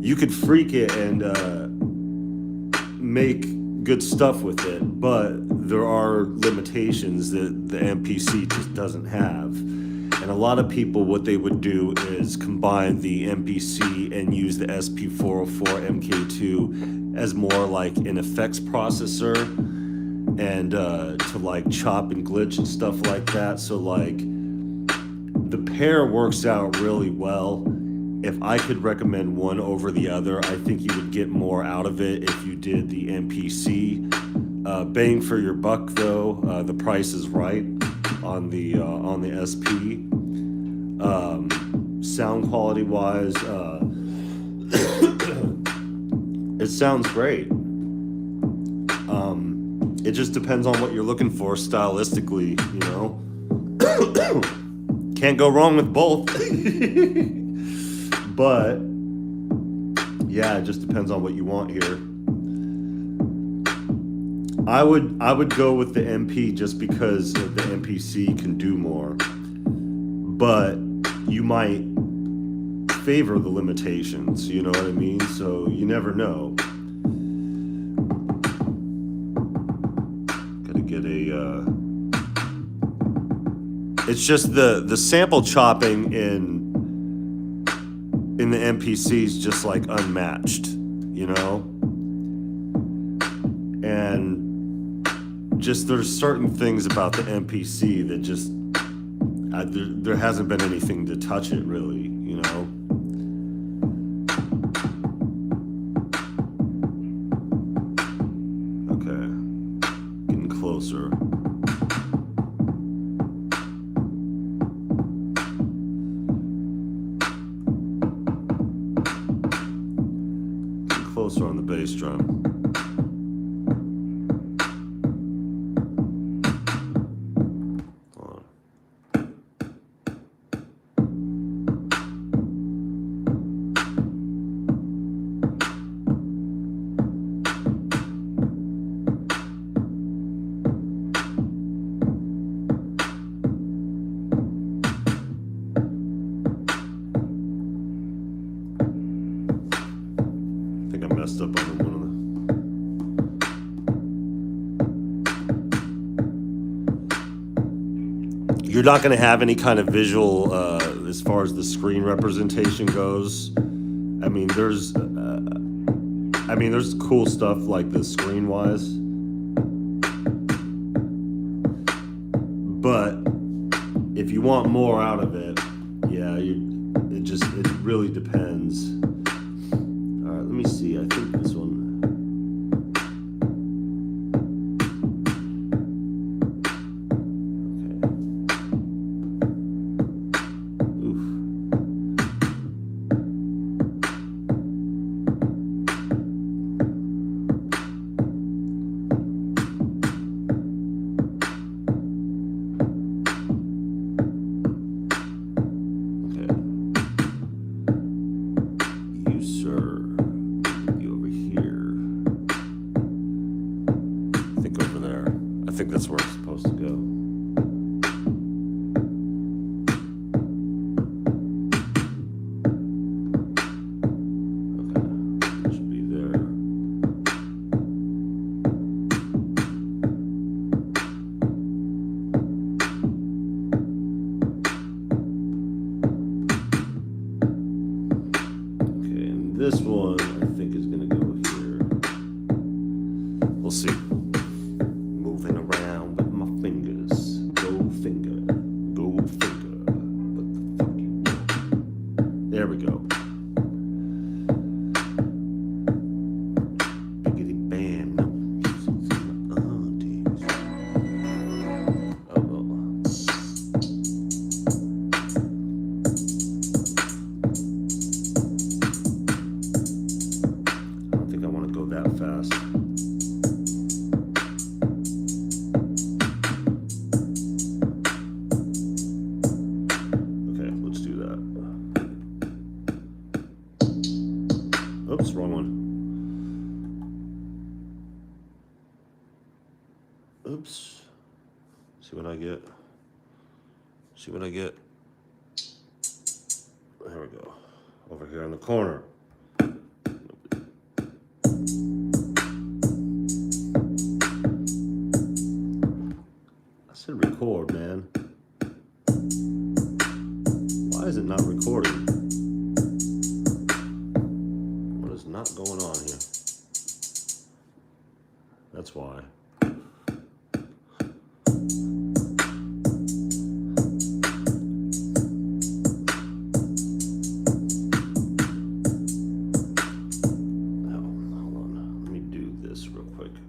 You could freak it and make good stuff with it, but there are limitations that the MPC just doesn't have. And a lot of people, what they would do is combine the MPC and use the SP404 MK2 as more like an effects processor, and to like chop and glitch and stuff like that. So like the pair works out really well. If I could recommend one over the other, I think you would get more out of it if you did the MPC. Bang for your buck though, the price is right on the SP. Sound quality wise, it sounds great. It just depends on what you're looking for stylistically, you know. Can't go wrong with both. But yeah, it just depends on what you want here. I would go with the MP just because the MPC can do more, but you might favor the limitations, you know what I mean? So you never know. Gotta get a it's just the sample chopping in the MPC is just like unmatched, you know? And just there's certain things about the MPC that just there hasn't been anything to touch it really, you know. Okay, getting closer. Getting closer on the bass drum. Messed up on one of the. You're not going to have any kind of visual as far as the screen representation goes. I mean, there's cool stuff like this screen wise, but if you want more out of it, yeah, it really depends. Let me see, I think this one. Okay. Oof. Okay. You, sir. I think that's where it's supposed to go. Okay, it should be there. Okay, and this one I think is going to go here. We'll see. There we go. Biggity bam. No. Oh, I don't think I want to go that fast. Oops, wrong one. Oops. See what I get? See what I get? There we go. Over here in the corner. I said record, man. Why is it not recording? What is not going on here? That's why.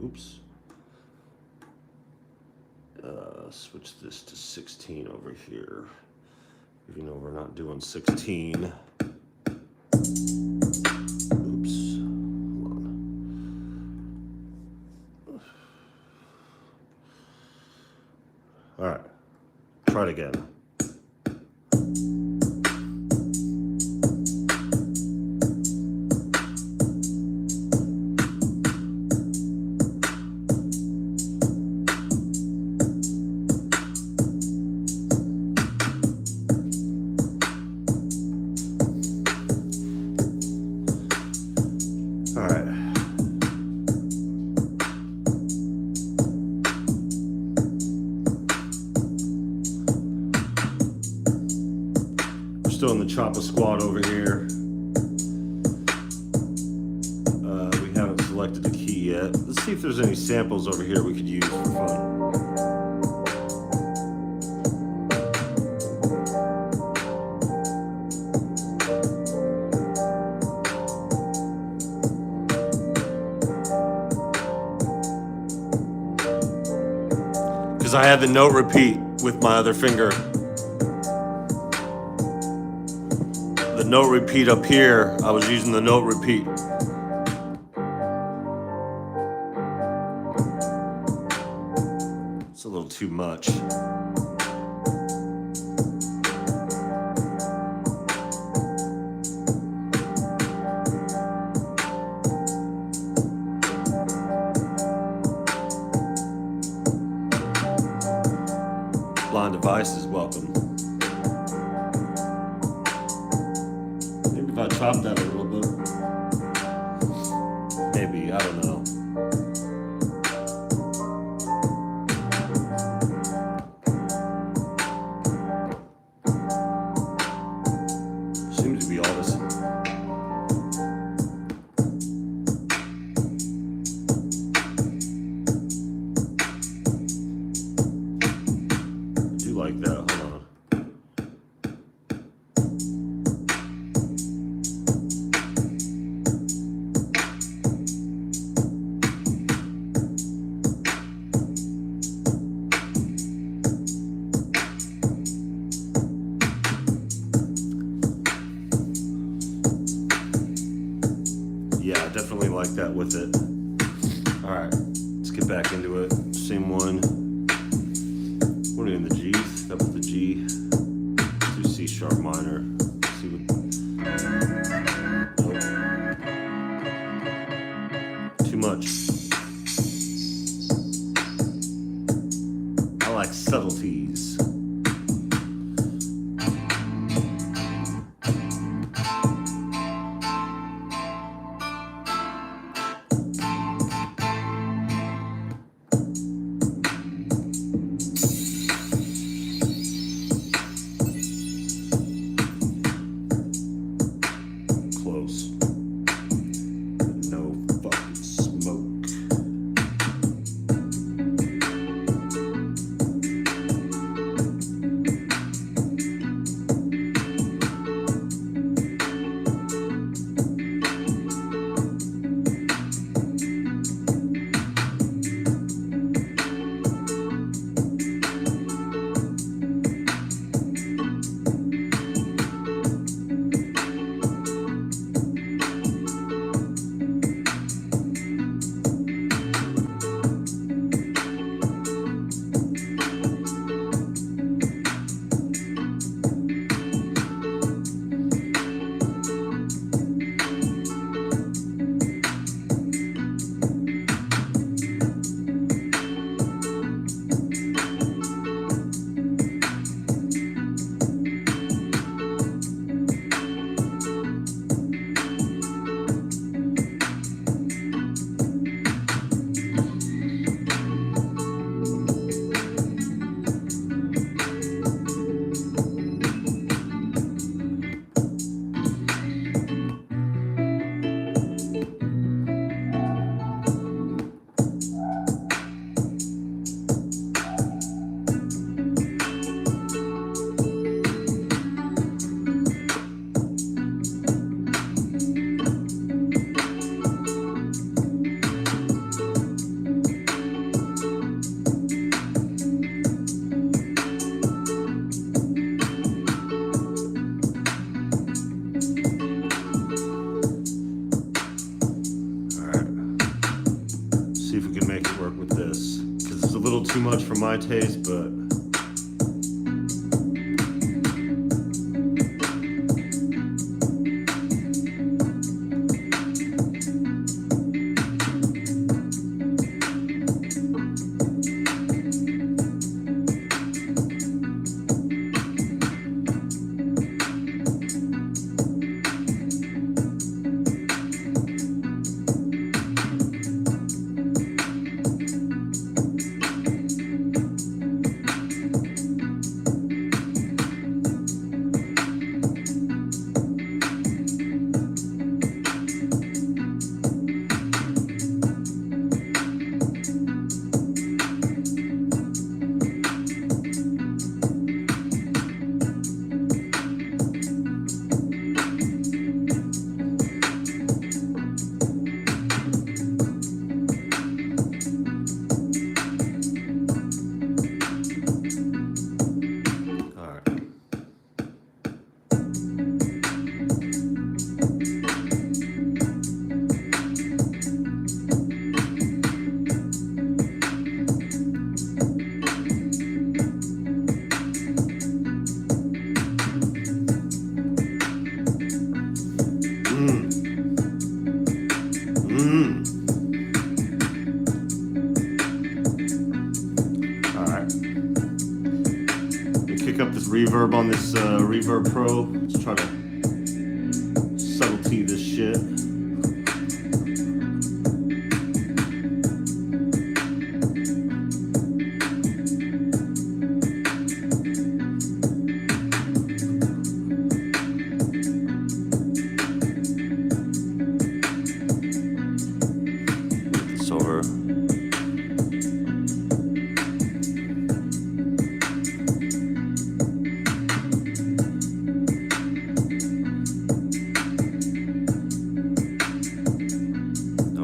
Oops. Switch this to 16 over here. Even though we're not doing 16. Oops. Hold on. All right. Try it again. Still in the chopper squad over here. We haven't selected a key yet. Let's see if there's any samples over here we could use for fun. Because I had the note repeat with my other finger. The note repeat up here, I was using the note repeat. It's a little too much. Blind device is welcome. Maybe if I chop that a little bit. Maybe, I don't know. Seems to be all this. Like that, hold on. Yeah, I definitely like that with it. All right, let's get back into it. Same one. What are we in the G's? That was the G. Do C sharp minor. Let's see what. Nope. Too much. I like subtleties. too much for my taste, but up this reverb on this Reverb Pro. Let's try to subtlety this shit. Put this over.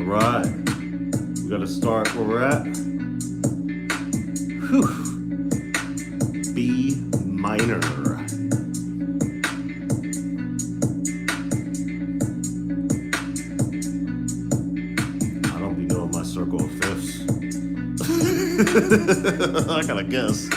Right, we gotta start where we're at. Whew. B minor. I don't be knowing my circle of fifths. I gotta guess.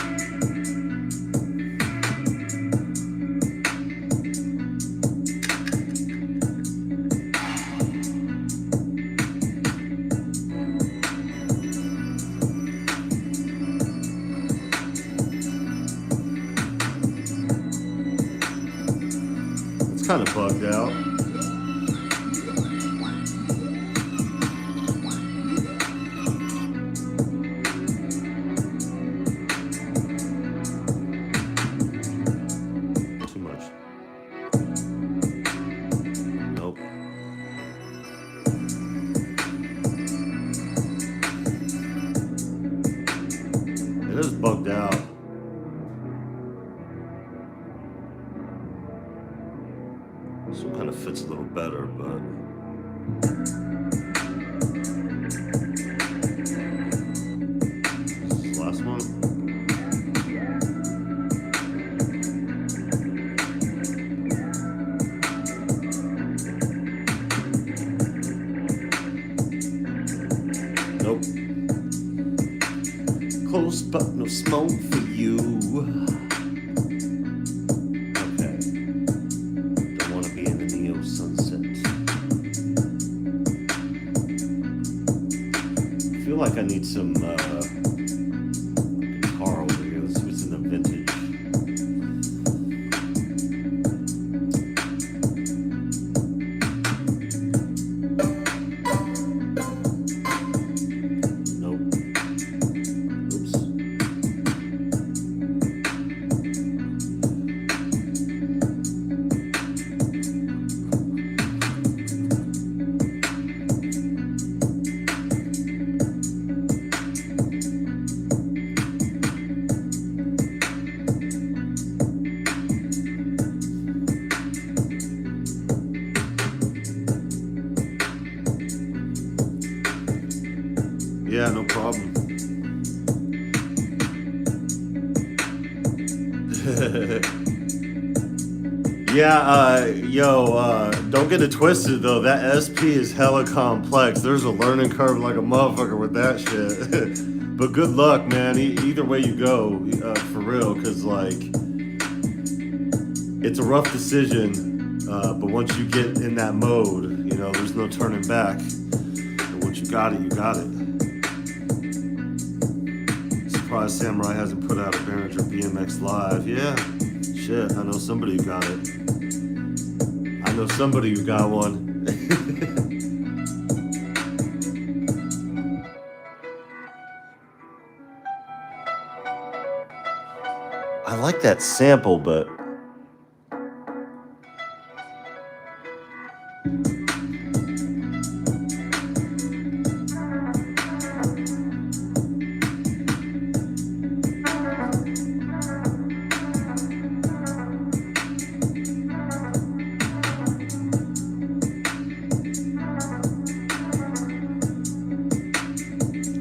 Kind of bugged out. Too much. Nope. It is bugged out. This one kind of fits a little better, but this is the last one. Nope. Close but no smoke for you. I feel like I need some guitar over here. Let's see what's in the vintage. Nope. Oops. Yeah, no problem. Don't get it twisted though. That SP is hella complex. There's a learning curve like a motherfucker with that shit. But good luck, man. Either way you go, for real, because like it's a rough decision. But once you get in that mode, you know, there's no turning back. And once you got it, you got it. Surprised Samurai hasn't put out a Behringer BMX Live. Yeah, shit. I know somebody who got it. I know somebody who got one. I like that sample, but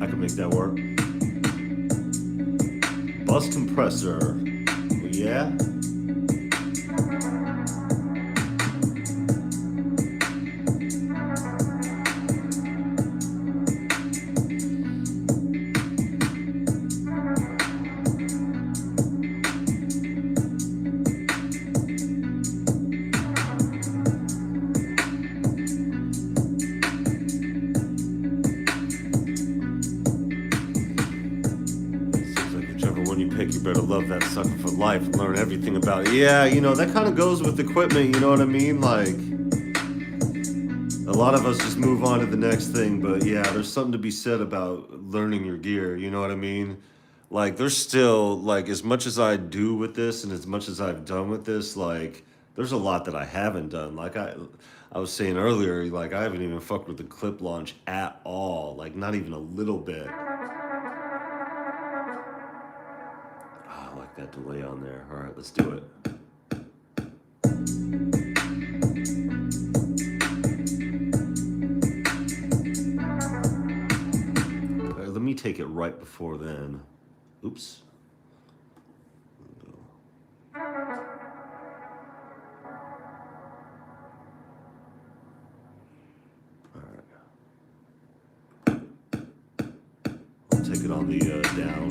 I can make that work. Bus compressor. Yeah. You pick, you better love that sucker for life and learn everything about it. Yeah, you know, that kind of goes with equipment, you know what I mean? Like, a lot of us just move on to the next thing, but yeah, there's something to be said about learning your gear, you know what I mean? Like, there's still, like, as much as I do with this and as much as I've done with this, like, there's a lot that I haven't done. Like, I was saying earlier, like, I haven't even fucked with the clip launch at all, like, not even a little bit. I like that delay on there. All right, let's do it. Right, let me take it right before then. Oops. All right. I'll take it on the down.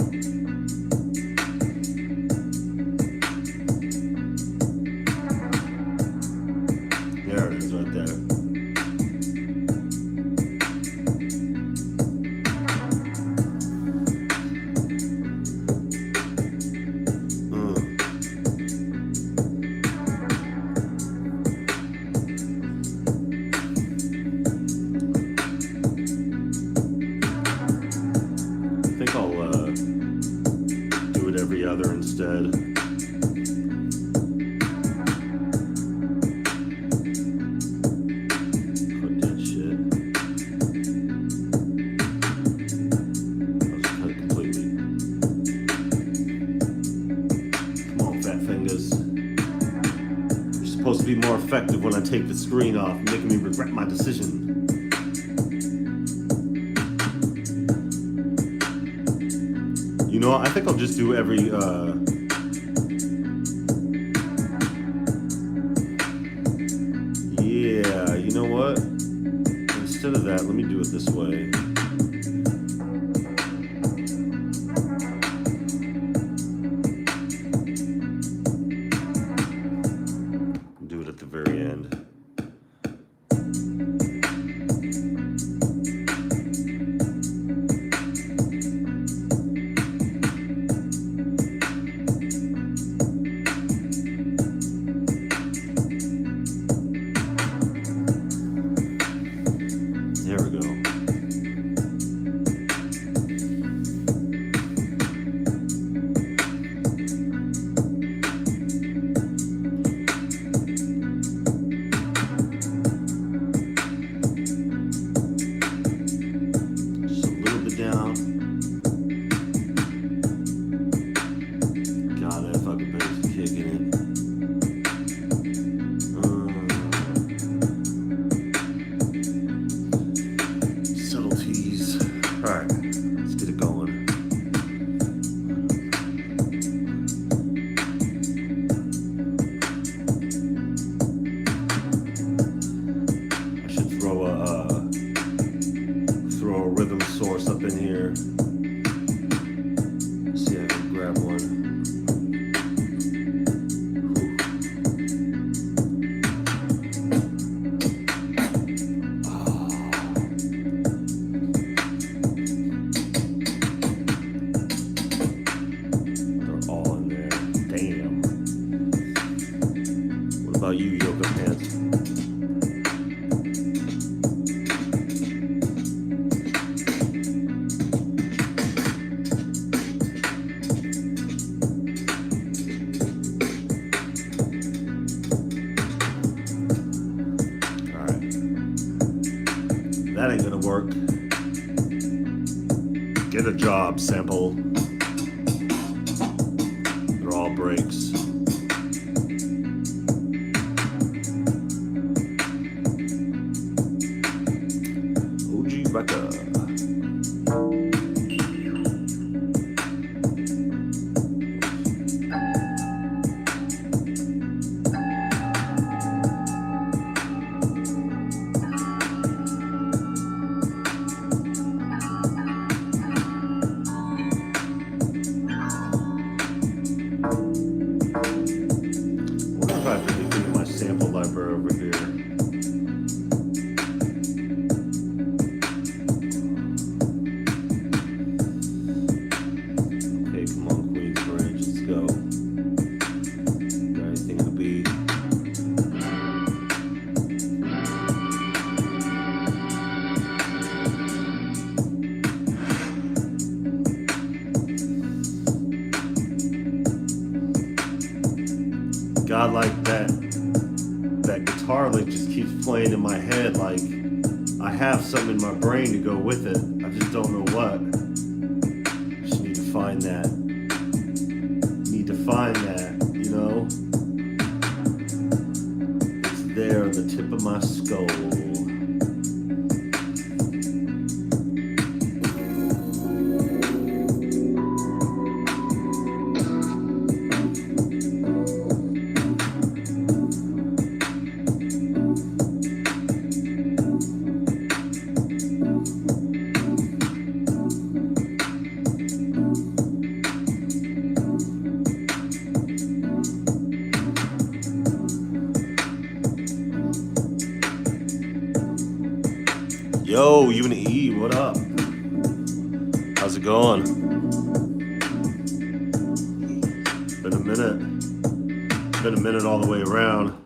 There it is right there. I think I'll do it every other instead. Supposed to be more effective when I take the screen off, making me regret my decision. You know, I think I'll just do every yeah, you know what? Instead of that, let me do it this way. Do it at the very end. There we go. Just a little bit down. God, that fucking bass is kicking it. Subtleties. All right, let's get it going. throw a rhythm source up in here. See if I can grab one. You yoga pants. All right, that ain't gonna work. Get a job, sample. They're all breaks. Rebecca. What if I have to do my sample library over here? God, like that guitar lick just keeps playing in my head. Like I have something in my brain to go with it. I just don't know what. Just need to find that. You know? It's there on the tip of my skull. Yo, Unit E, what up? How's it going? Been a minute all the way around.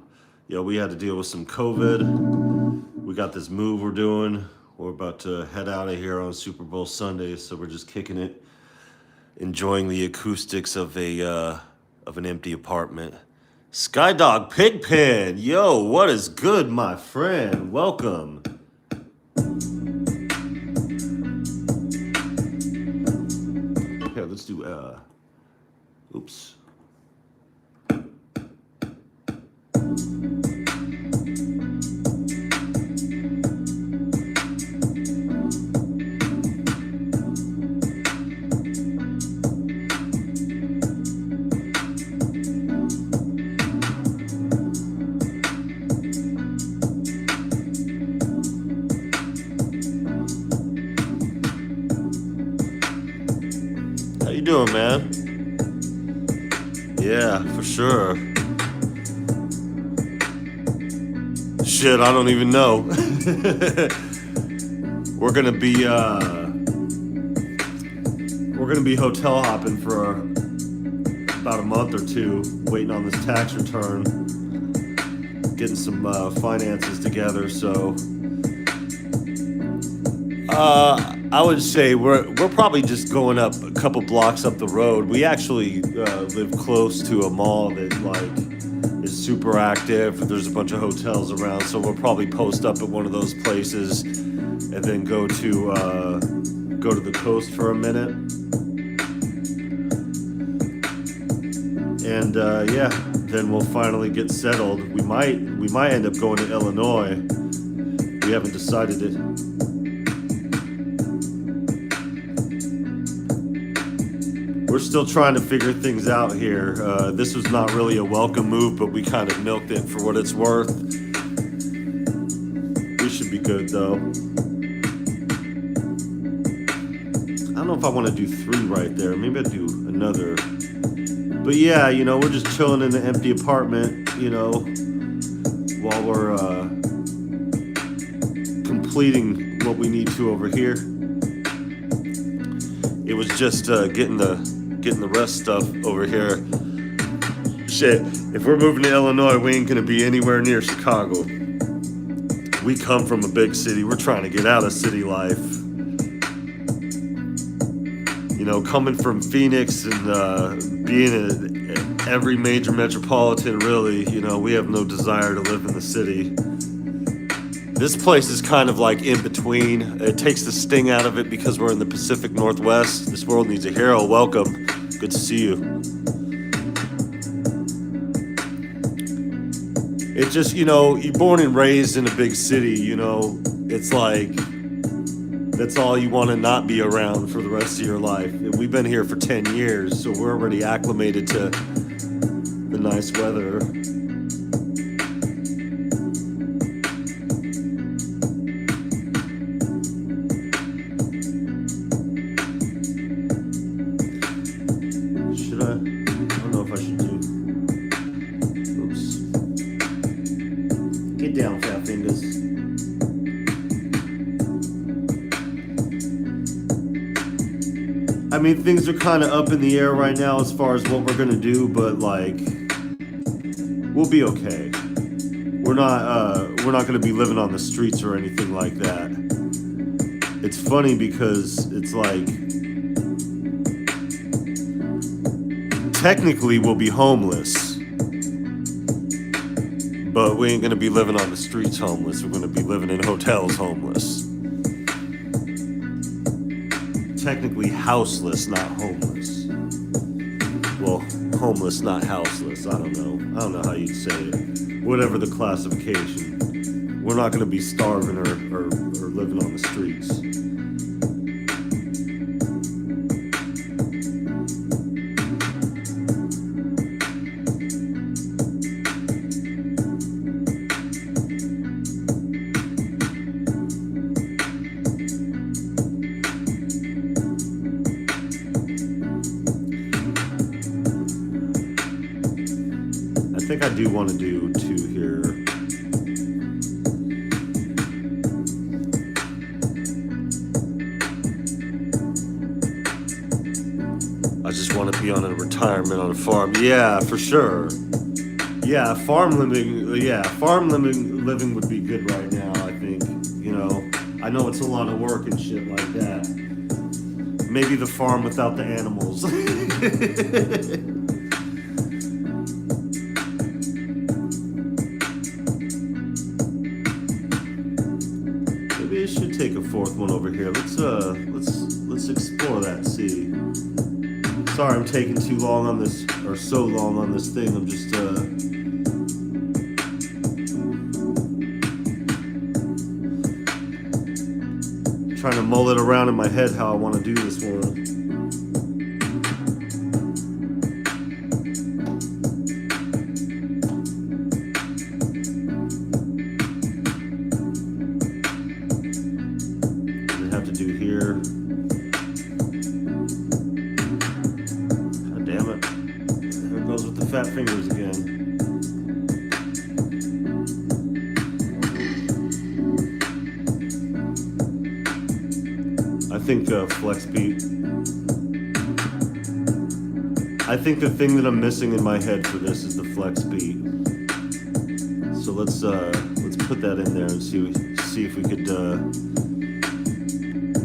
Yo, we had to deal with some COVID. We got this move we're doing. We're about to head out of here on Super Bowl Sunday, so we're just kicking it, enjoying the acoustics of an empty apartment. Skydog Pigpen, yo, what is good, my friend? Welcome. Okay, let's do oops. How you doing, man? Yeah, for sure. Shit, I don't even know. We're gonna be hotel hopping for about a month or two, waiting on this tax return, getting some finances together. So I would say we're probably just going up a couple blocks up the road. We actually live close to a mall that is super active. There's a bunch of hotels around, so we'll probably post up at one of those places and then go to the coast for a minute. And yeah, then we'll finally get settled. We might end up going to Illinois. We haven't decided it. We're still trying to figure things out here. This was not really a welcome move, but we kind of milked it for what it's worth. We should be good though. I don't know if I want to do 3 right there. Maybe I'll do another. But yeah, you know, we're just chilling in the empty apartment, you know, while we're completing what we need to over here. It was just getting the rest stuff over here. Shit, if we're moving to Illinois, we ain't gonna be anywhere near Chicago. We come from a big city. We're trying to get out of city life. You know, coming from Phoenix and being in every major metropolitan, really, you know, we have no desire to live in the city. This place is kind of like in between. It takes the sting out of it because we're in the Pacific Northwest. This world needs a hero. Welcome. Good to see you. It just, you know, you're born and raised in a big city, you know, it's like, that's all you want to not be around for the rest of your life. We've been here for 10 years, so we're already acclimated to the nice weather. I don't know if I should do. Oops. Get down, fat fingers. I mean, things are kind of up in the air right now as far as what we're gonna do, but like, we'll be okay. We're not gonna be living on the streets or anything like that. It's funny because it's like, technically we'll be homeless, but we ain't gonna be living on the streets homeless. We're gonna be living in hotels homeless. Technically houseless, not homeless. Well, homeless, not houseless. I don't know how you'd say it. Whatever the classification. We're not gonna be starving or living on the streets. I think I do want to do 2 here. I just want to be on a retirement on a farm. Yeah, for sure. Yeah, farm living. Yeah, farm living would be good right now. I think. You know, I know it's a lot of work and shit like that. Maybe the farm without the animals. Maybe I should take a 4th one over here. Let's explore that. See. Sorry, I'm taking too long on this, or so long on this thing. I'm just trying to mull it around in my head how I want to do this one. I have to do here. God damn it. There it goes with the fat fingers again. I think flex beat. I think the thing that I'm missing in my head for this is the flex beat. So let's put that in there and see if we could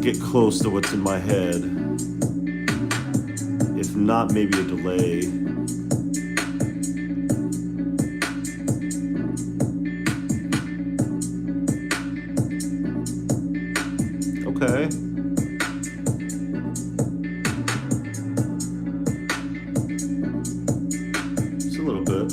get close to what's in my head. If not, maybe a delay. Okay. Just a little bit.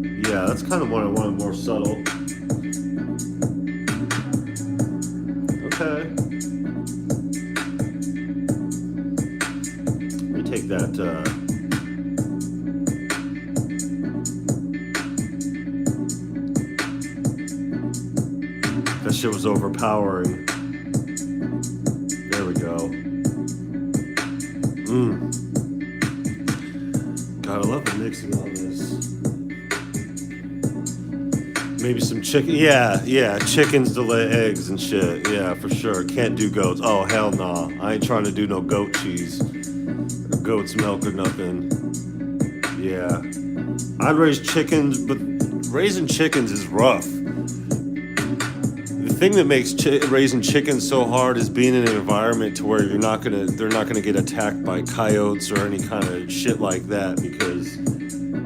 Yeah, that's kind of what I wanted, more subtle. Okay. Let me take that, that shit was overpowering. There we go. God, I love the mixing on this. Maybe some chicken. Yeah, chickens to lay eggs and shit. Yeah, for sure. Can't do goats. Oh, hell no. Nah. I ain't trying to do no goat cheese or goat's milk or nothing. Yeah. I'd raise chickens, but raising chickens is rough. The thing that makes raising chickens so hard is being in an environment to where they're not gonna get attacked by coyotes or any kind of shit like that, because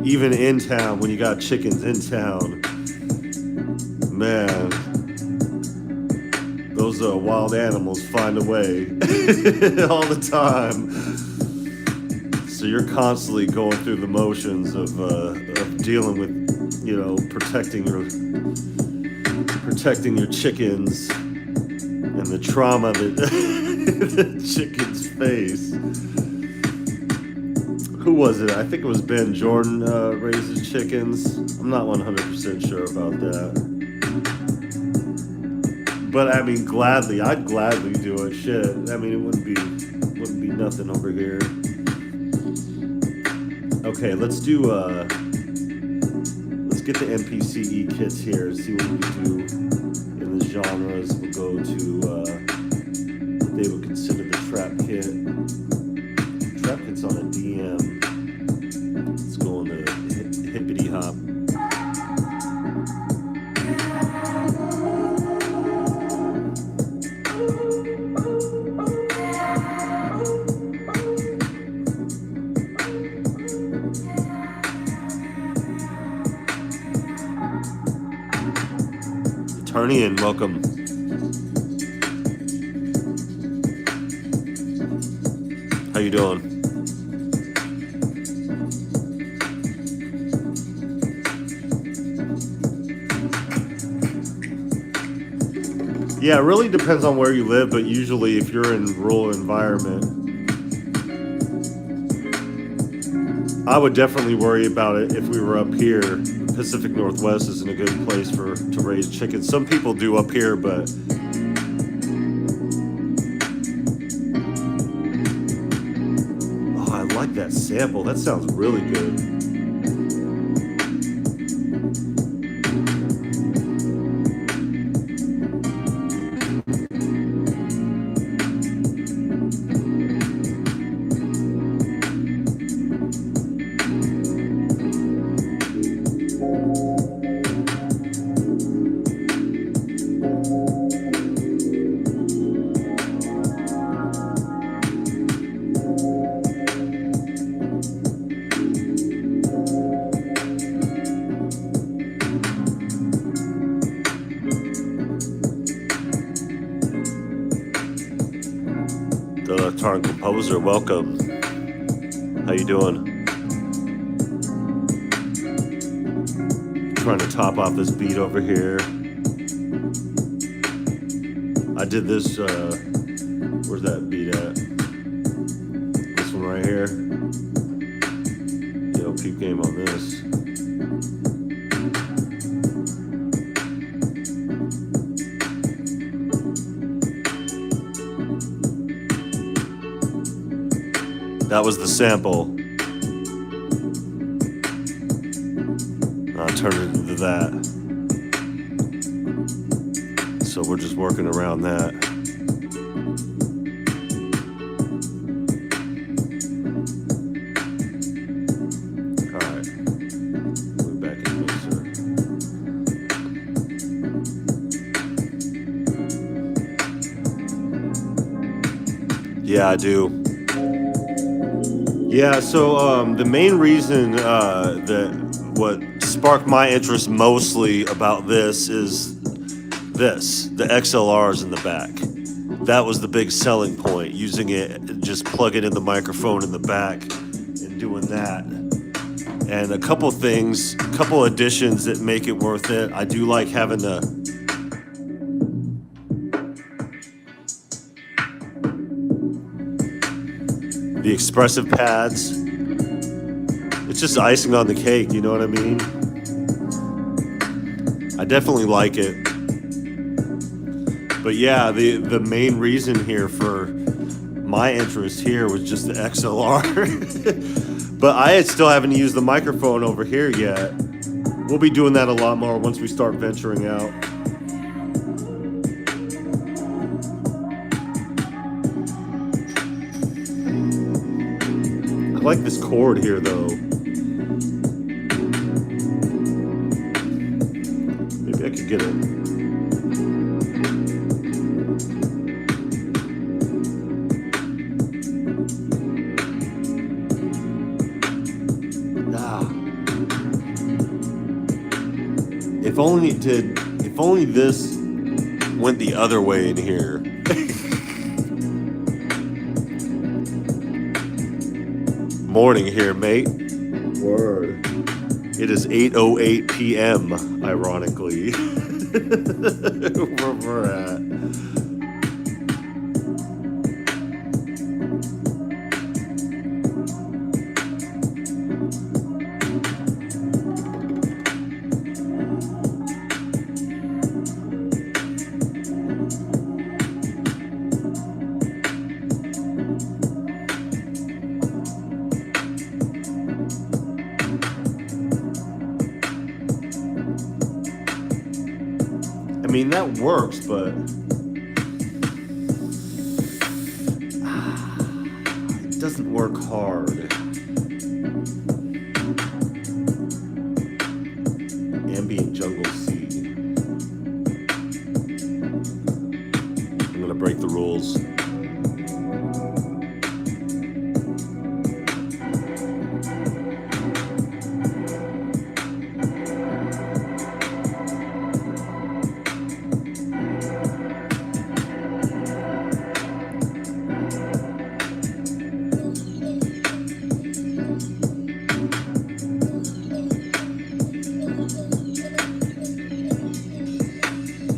even in town, when you got chickens in town, man, those wild animals find a way all the time. So you're constantly going through the motions of dealing with, protecting your chickens and the trauma that the chickens face. Who was it? I think it was Ben Jordan raises chickens. I'm not 100% sure about that. But I mean, I'd gladly do it. Shit, I mean, it wouldn't be nothing over here. Okay, let's get the MPC kits here. See what we do in the genres. We'll go to what they would consider the trap kit. Trap kit's on a DM. Let's go on the hippity hop. Ian, welcome. How you doing? Yeah, it really depends on where you live, but usually if you're in a rural environment, I would definitely worry about it if we were up here. The Pacific Northwest isn't a good place to raise chickens. Some people do up here, but oh, I like that sample. That sounds really good. Composer, welcome. How you doing? Trying to top off this beat over here. I did this, where's that beat at? This one right here. Yo, peep game on this. That was the sample. I'll turn it into that. So we're just working around that. All right. We're back in the mixer. Yeah, I do. Yeah, so the main reason that what sparked my interest mostly about this is the XLRs in the back. That was the big selling point, using it, just plug it in the microphone in the back and doing that. And a couple things, a couple additions that make it worth it. I do like having the expressive pads. It's just icing on the cake, you know what I mean? I definitely like it. But yeah, the main reason here for my interest here was just the XLR. But I still haven't used the microphone over here yet. We'll be doing that a lot more once we start venturing out. I like this chord here though. Maybe I could get it. If only this went the other way in here. Morning here, mate. Word. It is 8:08 p.m. ironically. Where we're at. I mean, that works, but it doesn't work hard. Ambient jungle sea. I'm gonna break the rules.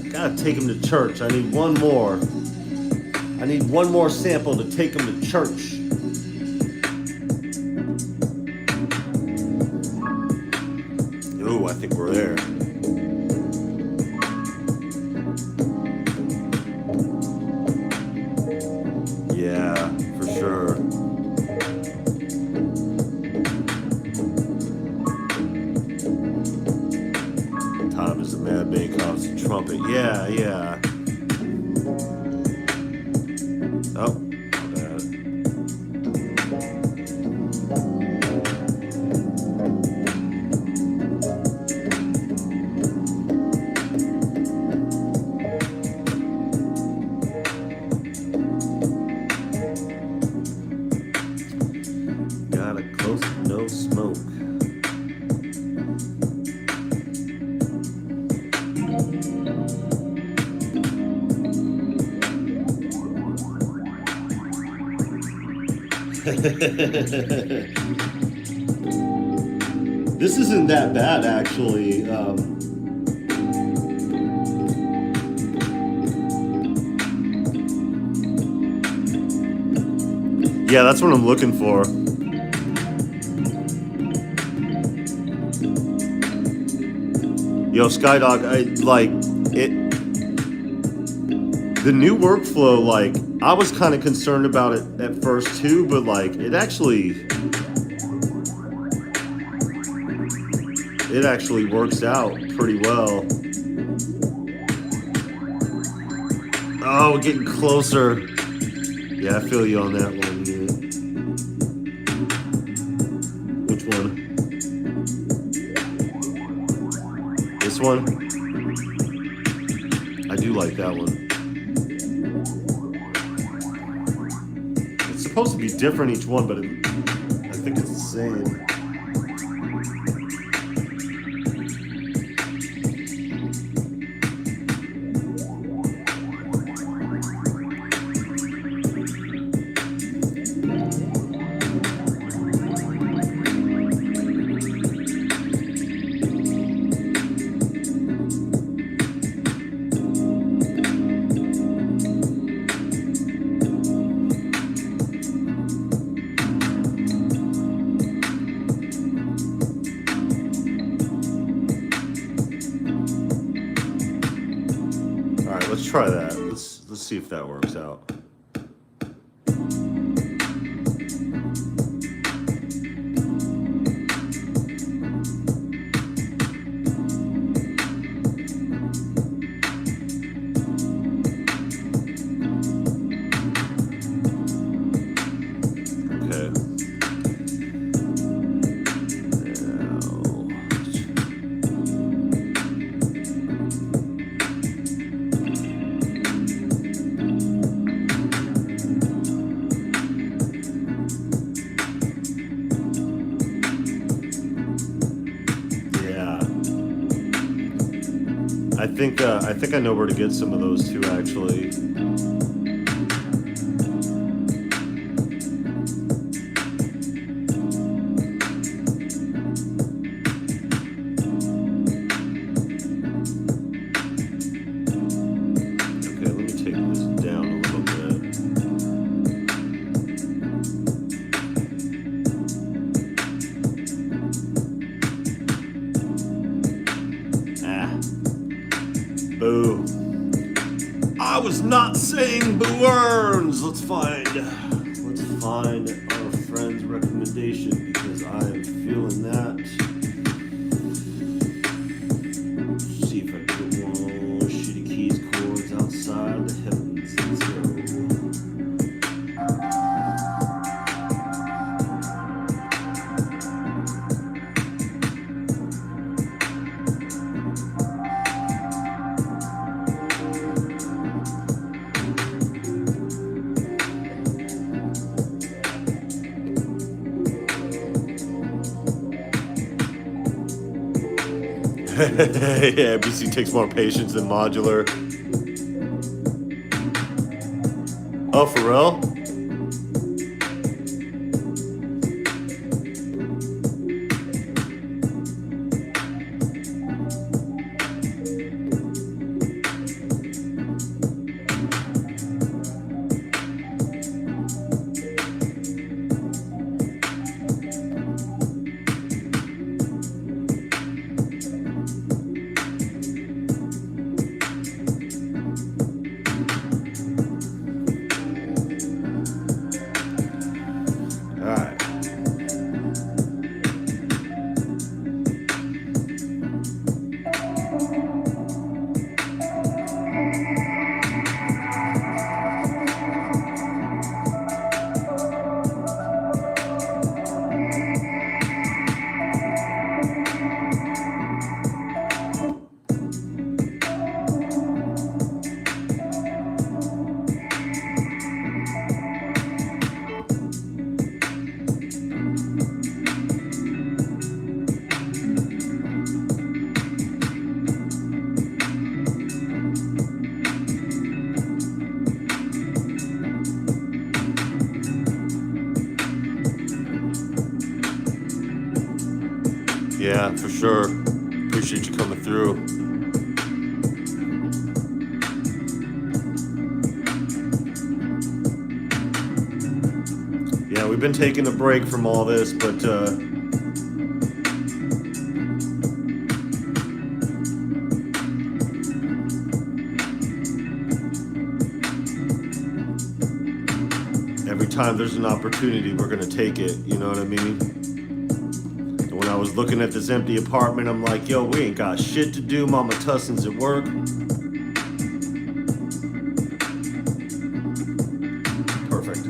Gotta take him to church. I need one more. I need one more sample to take him to church. Ooh, I think we're there. Yeah, for sure. Time is the man Baycock's trumpet. Yeah, yeah. Oh, bad. Got a close no smoke. This isn't that bad, actually. Yeah, that's what I'm looking for. Yo, Skydog, I like it. The new workflow, like, I was kind of concerned about it at first too, but like, it actually works out pretty well. Oh, we're getting closer. Yeah, I feel you on that one. Yeah. Which one? This one? I do like that one. It's supposed to be different each one, but I think it's the same. try that. Let's see if that works out. I think I know where to get some of those too, actually. Okay, let me take this down a little bit. Boo. I was not saying boo earns. Let's find our friend's recommendation because I am feeling that. Let's see if I can get one more shitty keys chords outside the heavens. Let's go. Yeah, MPC takes more patience than modular. Oh, for real? Yeah, for sure. Appreciate you coming through. Yeah, we've been taking a break from all this, but every time there's an opportunity, we're gonna take it, you know what I mean? When I was looking at this empty apartment, I'm like, yo, we ain't got shit to do. Mama Tusson's at work. Perfect.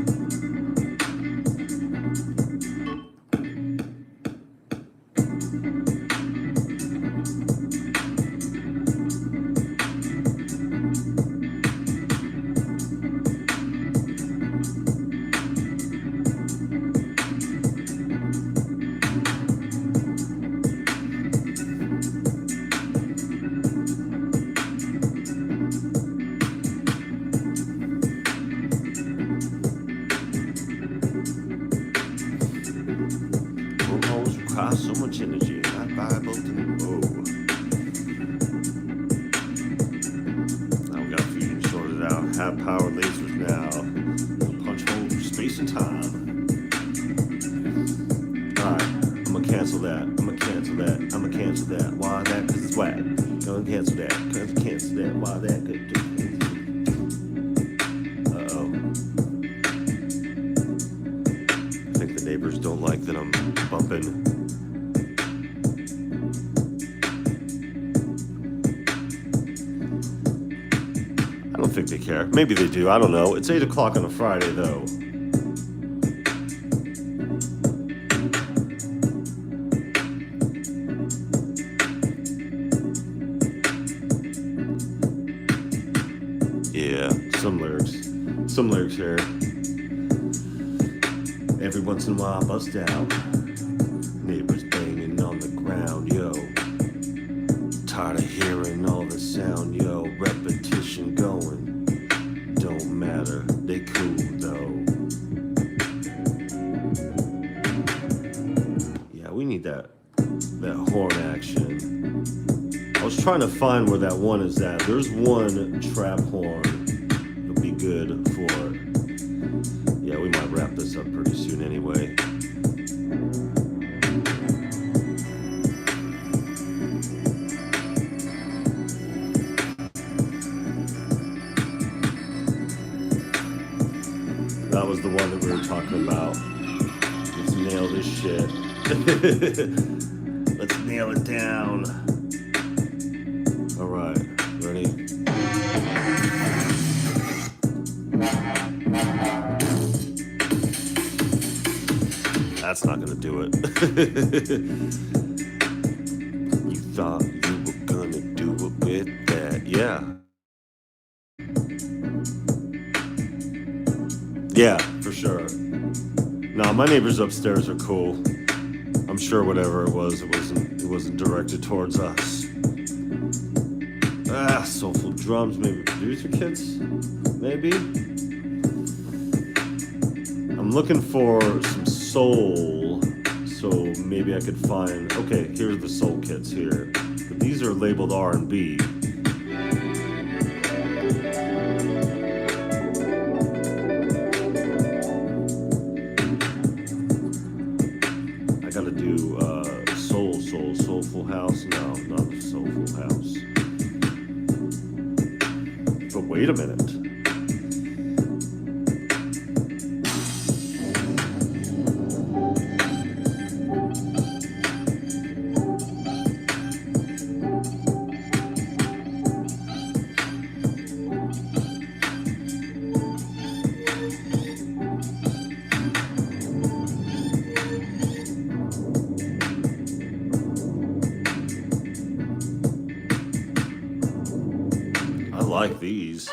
So much energy, not viable to me. Whoa. Now we got fusion sorted out. Have power lasers now. Punch hole through space and time. Alright, I'm gonna cancel that. I'm gonna cancel that. Why that? Cause it's whack. Gonna cancel that. Cancel that. Why that? jumping. I don't think they care. Maybe they do. I don't know. It's 8 o'clock on a Friday, though. Yeah, some lyrics here. Every once in a while, I bust out. Neighbors banging on the ground, yo. Tired of hearing all the sound, yo. Repetition going. Don't matter, they cool though. Yeah, we need that horn action. I was trying to find where that one is at. There's one trap horn. It'll be good for. Yeah, we might wrap this up pretty soon anyway. That was the one that we were talking about. Let's nail this shit. Let's nail it down. All right, ready? That's not gonna do it. You thought you were gonna do it with that, yeah. Yeah, for sure. No, my neighbors upstairs are cool. I'm sure whatever it wasn't directed towards us. Soulful drums, maybe producer kits? Maybe? I'm looking for some soul, so maybe I could find, okay, here's the soul kits here. But these are labeled R&B. I gotta do Soulful House? No, not the Soulful House. But wait a minute. I like these.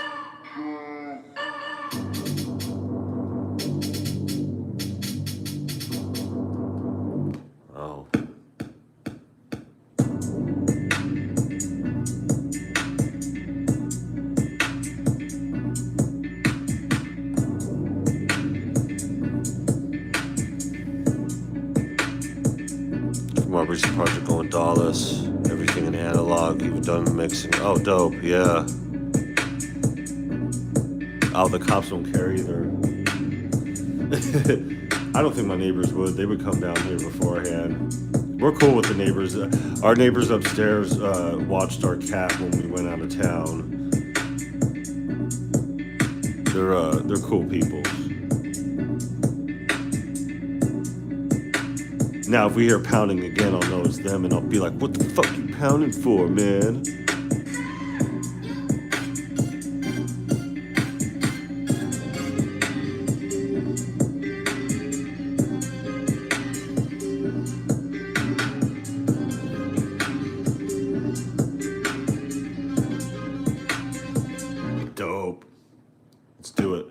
Oh. More recent project going Dallas. Everything in analog, even done mixing. Oh, dope, yeah. Oh, the cops won't care either. I don't think my neighbors would. They would come down here beforehand. We're cool with the neighbors. Our neighbors upstairs watched our cat when we went out of town. They're cool people. Now, if we hear pounding again, I'll know it's them, and I'll be like, "What the fuck you pounding for, man?" Dope. Let's do it.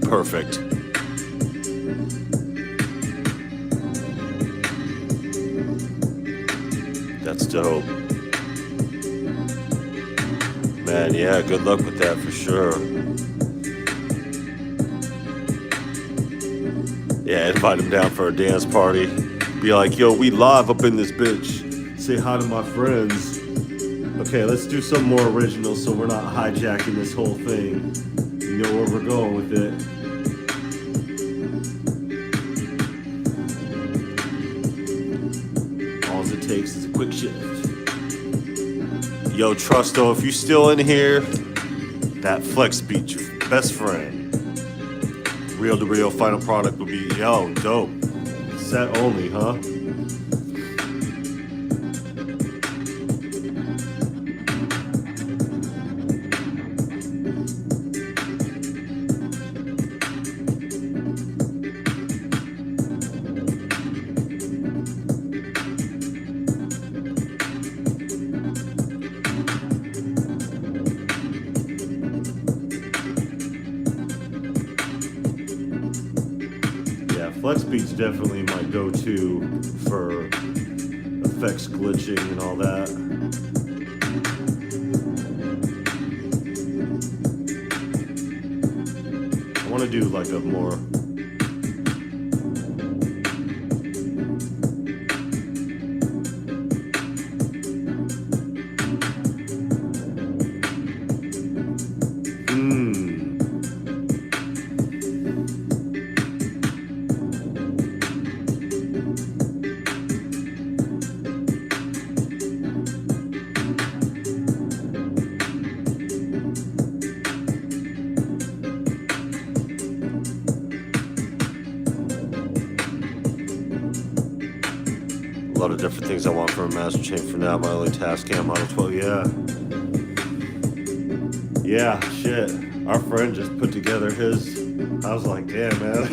Perfect. That's dope. Man, yeah, good luck with that for sure. Yeah, invite him down for a dance party. Be like, yo, we live up in this bitch. Say hi to my friends. Okay, let's do something more original so we're not hijacking this whole thing. You know where we're going with it. takes is a quick shift. Yo, Trusto, if you still in here, that flex beat your best friend. Reel to reel final product will be, yo, dope. Set only, huh? Flex beat's definitely my go-to for effects glitching and all that. I want to do like a more a lot of different things I want from a master chain for now. My only Tascam Model 12, yeah, shit. Our friend just put together his. I was like, damn, man,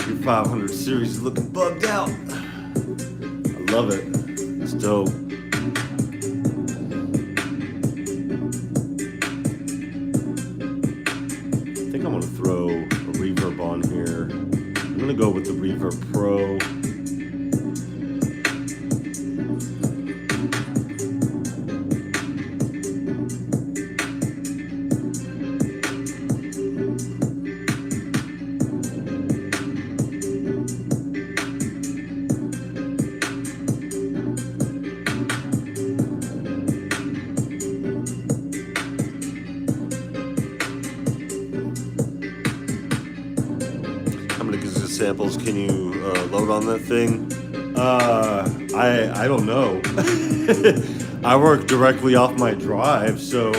your 500 series is looking bugged out. I love it. It's dope. I think I'm gonna throw a reverb on here. I'm gonna go with the Reverb Pro. Samples can you load on that thing? I don't know. I work directly off my drive, so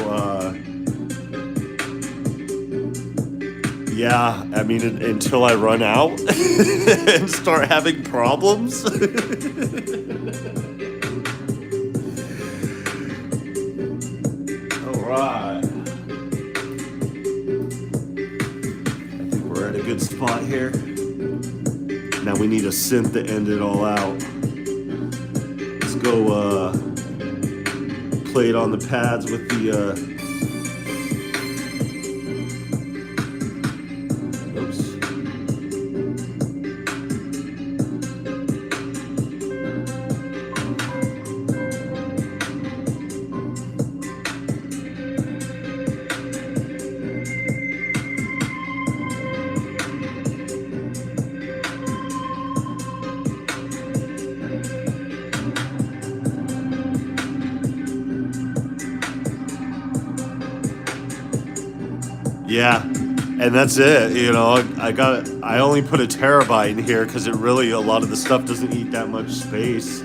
yeah, I mean until I run out and start having problems. All right, I think we're at a good spot here. Now we need a synth to end it all out. Let's go play it on the pads with the oops. Yeah, and that's it. You know, I only put a terabyte in here because a lot of the stuff doesn't eat that much space.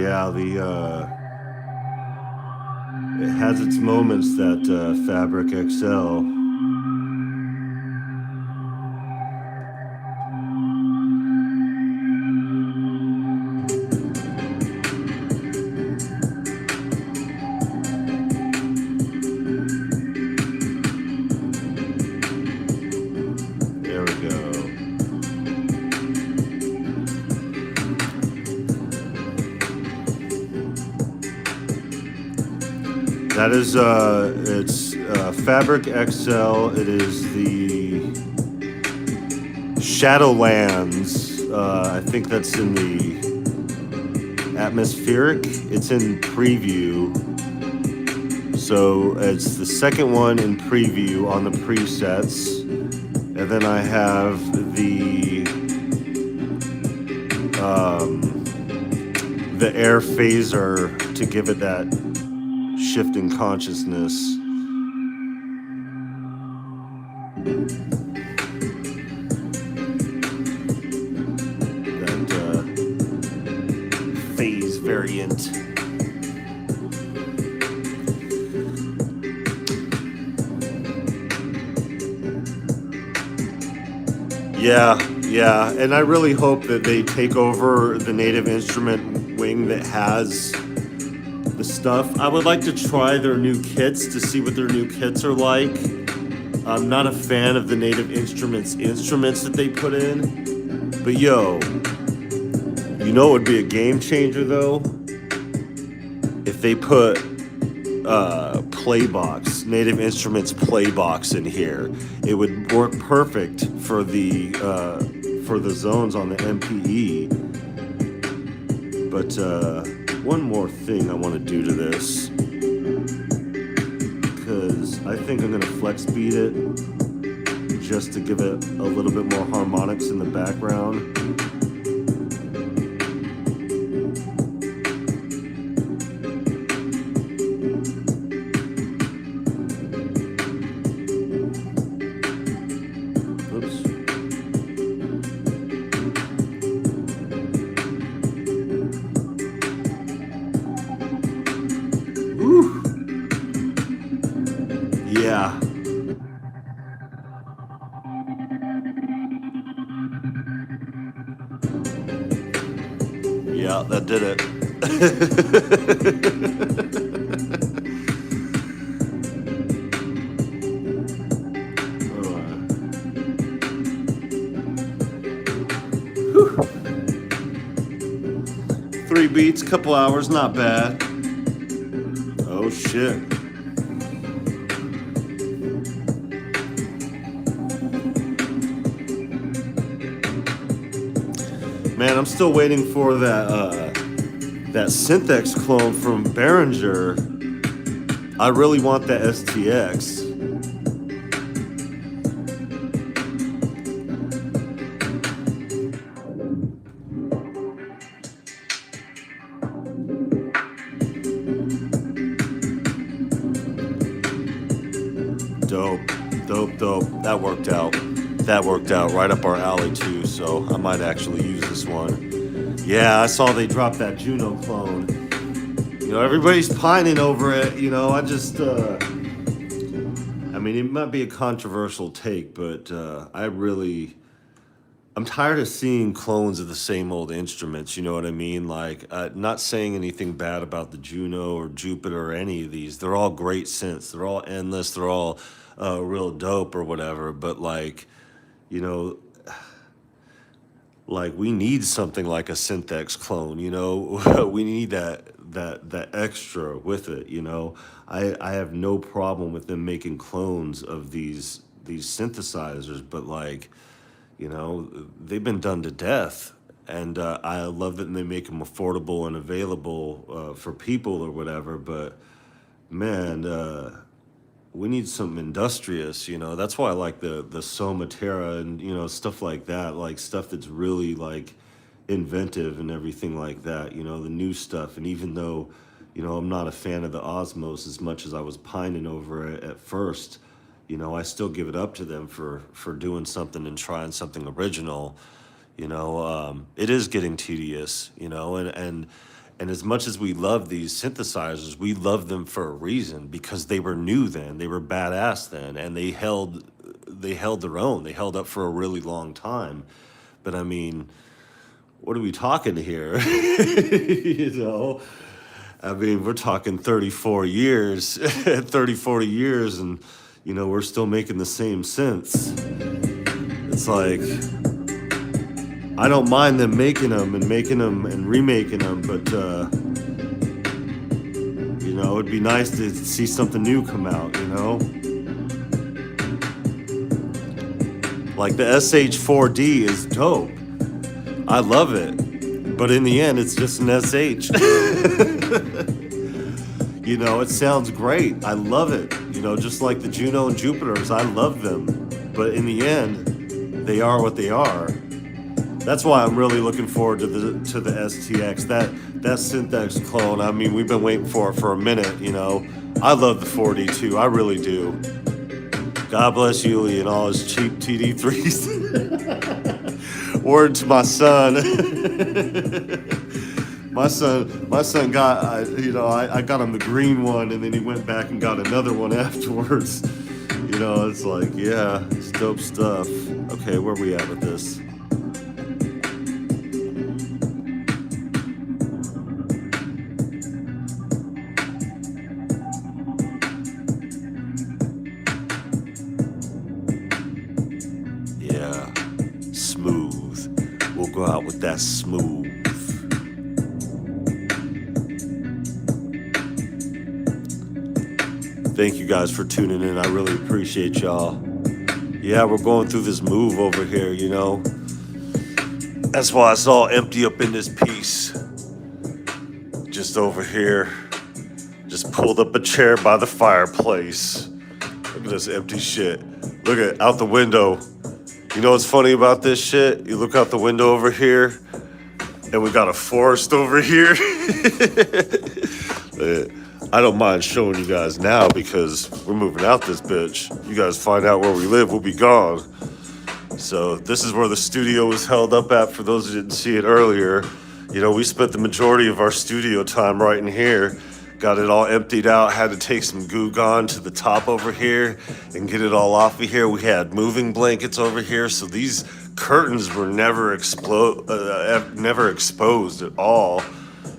Yeah, it has its moments, that Fabric XL. There we go. That is, it's Fabric XL. It is the Shadowlands. I think that's in the atmospheric. It's in preview. So it's the second one in preview on the presets. And then I have the air phaser to give it that shift in consciousness. That phase variant. Yeah, and I really hope that they take over the Native Instrument wing that has the stuff. I would like to try their new kits to see what their new kits are like. I'm not a fan of the Native instruments that they put in, but yo, you know it would be a game changer though if they put Playbox, Native Instruments Playbox in here. It would work perfect for the zones on the MPE. But one more thing I want to do to this, because I think I'm gonna flex beat it just to give it a little bit more harmonics in the background. Yeah. Yeah, that did it. Whew. 3 beats, couple hours, not bad. Oh shit. Man, I'm still waiting for that Synth clone from Behringer. I really want that STX. Dope. That worked out. That worked out right up our alley too, so I might actually use this one. Yeah, I saw they dropped that Juno clone. You know, everybody's pining over it, you know, I mean, it might be a controversial take, but I'm tired of seeing clones of the same old instruments, you know what I mean? Like, not saying anything bad about the Juno or Jupiter or any of these. They're all great synths. They're all endless. They're all real dope or whatever, but like, you know, like we need something like a Synth clone, you know. We need that extra with it, you know. I have no problem with them making clones of these synthesizers, but like, you know, they've been done to death, and I love that they make them affordable and available for people or whatever, but man, we need something industrious, you know. That's why I like the Somatera and, you know, stuff like that, like stuff that's really like inventive and everything like that, you know, the new stuff. And even though, you know, I'm not a fan of the Osmos as much as I was pining over it at first, you know, I still give it up to them for doing something and trying something original. You know, it is getting tedious, you know, and And as much as we love these synthesizers, we love them for a reason, because they were new then, they were badass then, and they held their own. They held up for a really long time. But I mean, what are we talking here? You know, I mean, we're talking 34 years, 30, 40 years, and, you know, we're still making the same synths. It's like, I don't mind them making them and remaking them, but, you know, it'd be nice to see something new come out, you know? Like the SH4D is dope. I love it. But in the end, it's just an SH. You know, it sounds great. I love it. You know, just like the Juno and Jupiters, I love them. But in the end, they are what they are. That's why I'm really looking forward to the STX. That Synth clone, I mean, we've been waiting for it for a minute, you know. I love the 4D too, I really do. God bless Yuli and all his cheap TD3s. Word to my son. My son got, you know, I got him the green one, and then he went back and got another one afterwards. You know, it's like, yeah, it's dope stuff. Okay, where are we at with this? Yeah, smooth. We'll go out with that smooth. Thank you guys for tuning in. I really appreciate y'all. Yeah, we're going through this move over here, you know. That's why it's all empty up in this piece. Just over here. Just pulled up a chair by the fireplace. Look at this empty shit. Look at out the window. You know what's funny about this shit? You look out the window over here, and we got a forest over here. I don't mind showing you guys now because we're moving out this bitch. You guys find out where we live, we'll be gone. So this is where the studio was held up at, for those who didn't see it earlier. You know, we spent the majority of our studio time right in here. Got it all emptied out, had to take some goo gone to the top over here and get it all off of here. We had moving blankets over here, so these curtains were never exposed at all.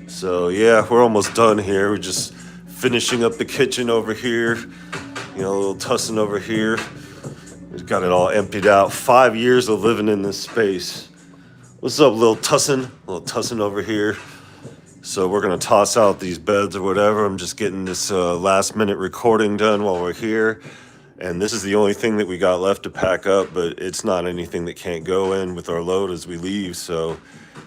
So yeah, we're almost done here. We're just finishing up the kitchen over here. You know, a little tussin over here. We've got it all emptied out. 5 years of living in this space. What's up, little tussin? Little tussin over here. So we're gonna toss out these beds or whatever. I'm just getting this last minute recording done while we're here. And this is the only thing that we got left to pack up, but it's not anything that can't go in with our load as we leave. So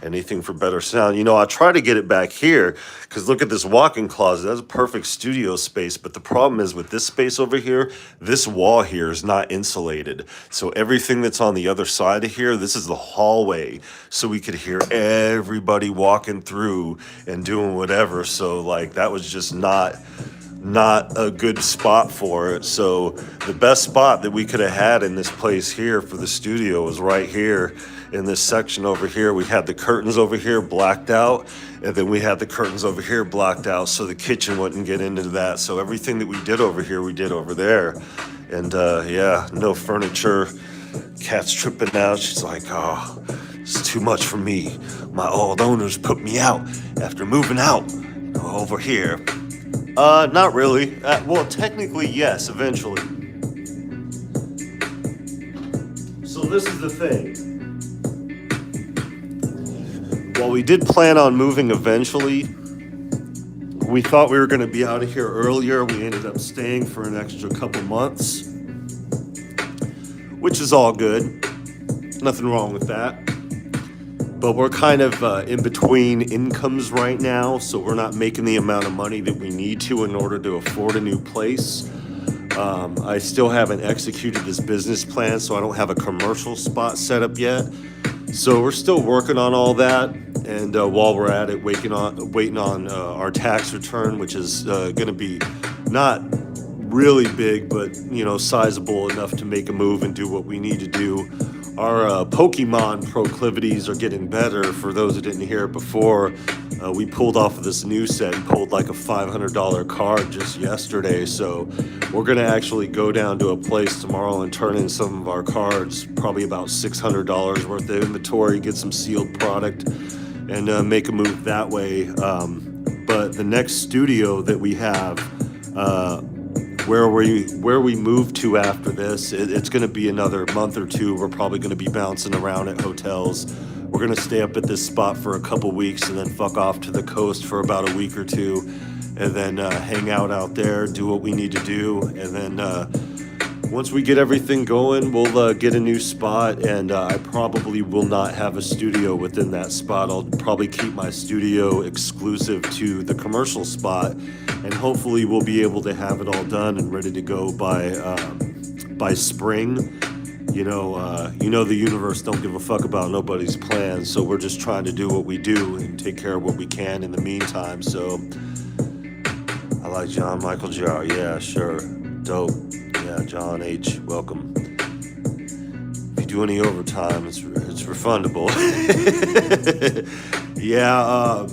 anything for better sound. You know, I try to get it back here because look at this walk-in closet. That's a perfect studio space. But the problem is with this space over here, this wall here is not insulated. So everything that's on the other side of here, this is the hallway. So we could hear everybody walking through and doing whatever. So like that was just not a good spot for it. So the best spot that we could have had in this place here for the studio was right here in this section over here. We had the curtains over here blacked out, and then we had the curtains over here blocked out so the kitchen wouldn't get into that. So everything that we did over here, we did over there. And yeah, no furniture. Cat's tripping out. She's like, oh, it's too much for me. My old owners put me out after moving out over here. Not really. Well, technically, yes, eventually. So this is the thing. While we did plan on moving eventually, we thought we were going to be out of here earlier. We ended up staying for an extra couple months, which is all good. Nothing wrong with that. But we're kind of in between incomes right now, so we're not making the amount of money that we need to in order to afford a new place. I still haven't executed this business plan, so I don't have a commercial spot set up yet. So we're still working on all that, and while we're at it, waiting on our tax return, which is going to be not really big, but you know, sizable enough to make a move and do what we need to do. Our Pokemon proclivities are getting better. For those who didn't hear it before, We pulled off of this new set and pulled like a $500 card just yesterday. So we're going to actually go down to a place tomorrow and turn in some of our cards, probably about $600 worth of inventory, get some sealed product, and make a move that way. But the next studio that we have, where we move to after this, it's going to be another month or two. We're probably going to be bouncing around at hotels. We're going to stay up at this spot for a couple weeks and then fuck off to the coast for about a week or two, and then hang out there, do what we need to do, and then once we get everything going, we'll get a new spot, and I probably will not have a studio within that spot. I'll probably keep my studio exclusive to the commercial spot, and hopefully we'll be able to have it all done and ready to go by spring. You know the universe don't give a fuck about nobody's plans, so we're just trying to do what we do and take care of what we can in the meantime. So I like John Michael Jar. Yeah, sure. Dope. Yeah, John H. Welcome. If you do any overtime, it's refundable. Yeah,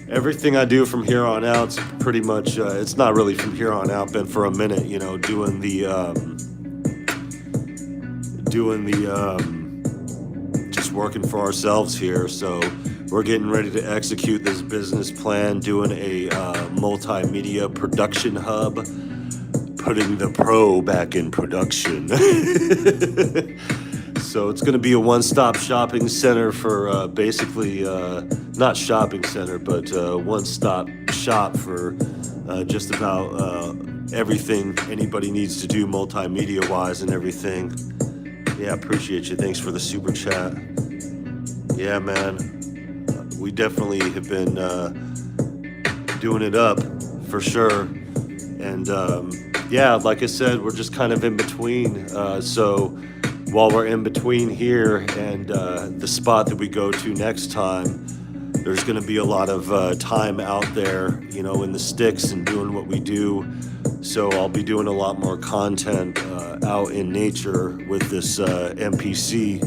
everything I do from here on out's pretty much, it's not really from here on out, been for a minute, doing the just working for ourselves here. So we're getting ready to execute this business plan, doing a multimedia production hub, putting the pro back in production. So it's going to be a one-stop shopping center for basically, not shopping center, but one-stop shop for just about everything anybody needs to do multimedia-wise and everything. Yeah, appreciate you. Thanks for the super chat. Yeah, man. We definitely have been doing it up for sure. And yeah, like I said, we're just kind of in between. So while we're in between here and the spot that we go to next time, there's going to be a lot of time out there, in the sticks and doing what we do. So I'll be doing a lot more content out in nature with this MPC,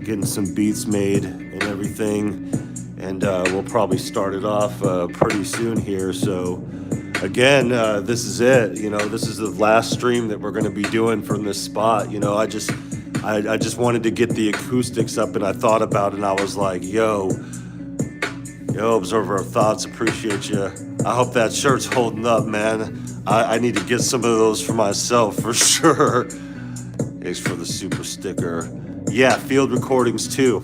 getting some beats made and everything. And we'll probably start it off pretty soon here. So again, this is it. This is the last stream that we're going to be doing from this spot. I just wanted to get the acoustics up, and I thought about it, and I was like, yo, Observer of Thoughts, appreciate you. I hope that shirt's holding up, man. I need to get some of those for myself for sure. Thanks for the super sticker. Yeah, field recordings too.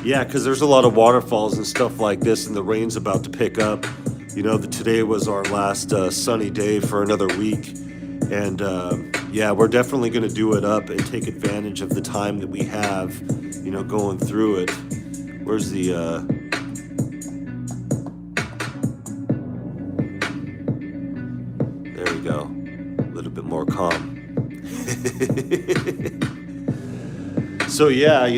Yeah, because there's a lot of waterfalls and stuff like this, and the rain's about to pick up. Today was our last sunny day for another week. And yeah, we're definitely going to do it up and take advantage of the time that we have, going through it. Where's the... There we go. A little bit more calm. So yeah,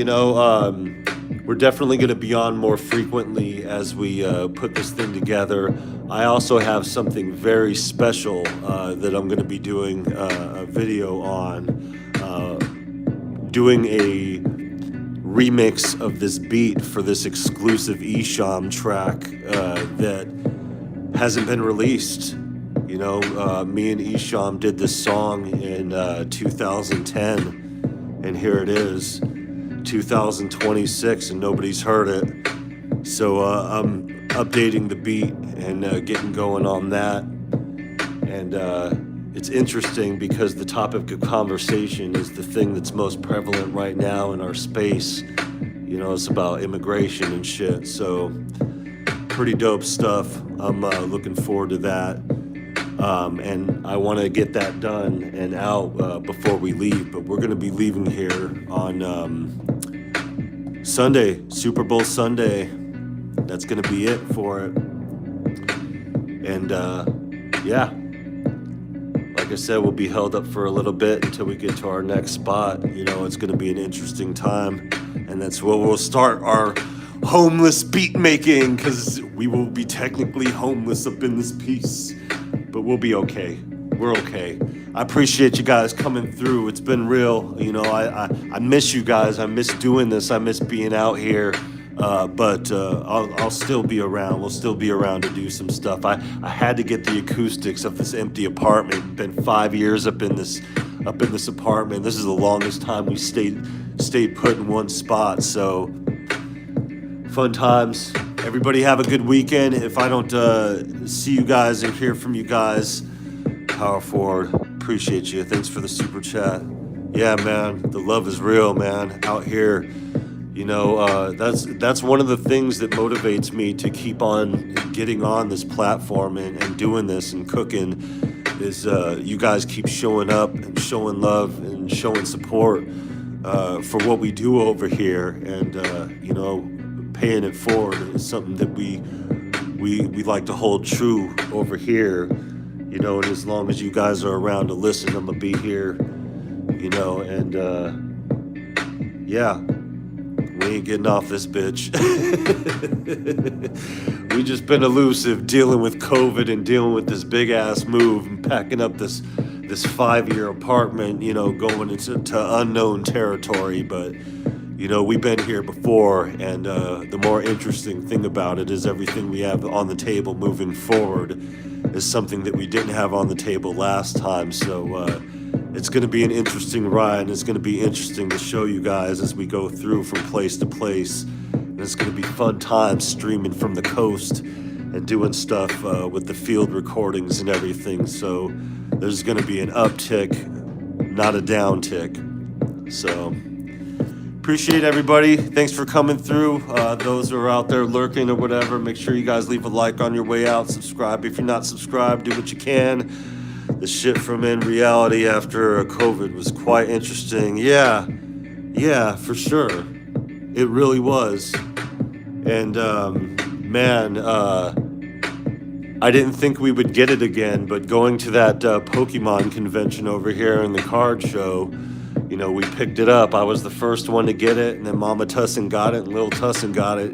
we're definitely going to be on more frequently as we put this thing together. I also have something very special that I'm going to be doing a video on, doing a remix of this beat for this exclusive Esham track that hasn't been released. Me and Esham did this song in 2010, and here it is, 2026, and nobody's heard it. So I'm updating the beat and getting going on that. And it's interesting because the topic of conversation is the thing that's most prevalent right now in our space. It's about immigration and shit. So pretty dope stuff. I'm looking forward to that. And I want to get that done and out before we leave. But we're going to be leaving here on Sunday, Super Bowl Sunday. That's going to be it for it. And yeah, like I said, we'll be held up for a little bit until we get to our next spot. It's going to be an interesting time. And that's where we'll start our homeless beat making, because we will be technically homeless up in this piece. But we'll be okay. We're okay. I appreciate you guys coming through. It's been real. I miss you guys. I miss doing this. I miss being out here. But I'll still be around. We'll still be around to do some stuff. I had to get the acoustics of this empty apartment. Been 5 years up in this apartment. This is the longest time we stayed put in one spot. So fun times. Everybody have a good weekend. If I don't see you guys or hear from you guys, power forward. Appreciate you. Thanks for the super chat. Yeah, man, the love is real, man. Out here, you know, that's one of the things that motivates me to keep on getting on this platform and doing this and cooking is you guys keep showing up and showing love and showing support for what we do over here, and you know, paying it forward is something that we like to hold true over here, you know. And as long as you guys are around to listen, I'm gonna be here, you know. And yeah, we ain't getting off this bitch. We just been elusive, dealing with COVID and dealing with this big ass move and packing up this 5-year apartment, you know, going into unknown territory. But you know, we've been here before, and the more interesting thing about it is everything we have on the table moving forward is something that we didn't have on the table last time. So it's going to be an interesting ride, and it's going to be interesting to show you guys as we go through from place to place. And it's going to be fun times streaming from the coast and doing stuff with the field recordings and everything. So there's going to be an uptick, not a downtick. So appreciate everybody. Thanks for coming through. Those who are out there lurking or whatever, make sure you guys leave a like on your way out. Subscribe if you're not subscribed. Do what you can. The shit from In Reality after COVID was quite interesting. Yeah, for sure. It really was. And man, I didn't think we would get it again, but going to that Pokemon convention over here in the card show, you know, we picked it up. I was the first one to get it, and then Mama Tussin got it, and Lil Tussin got it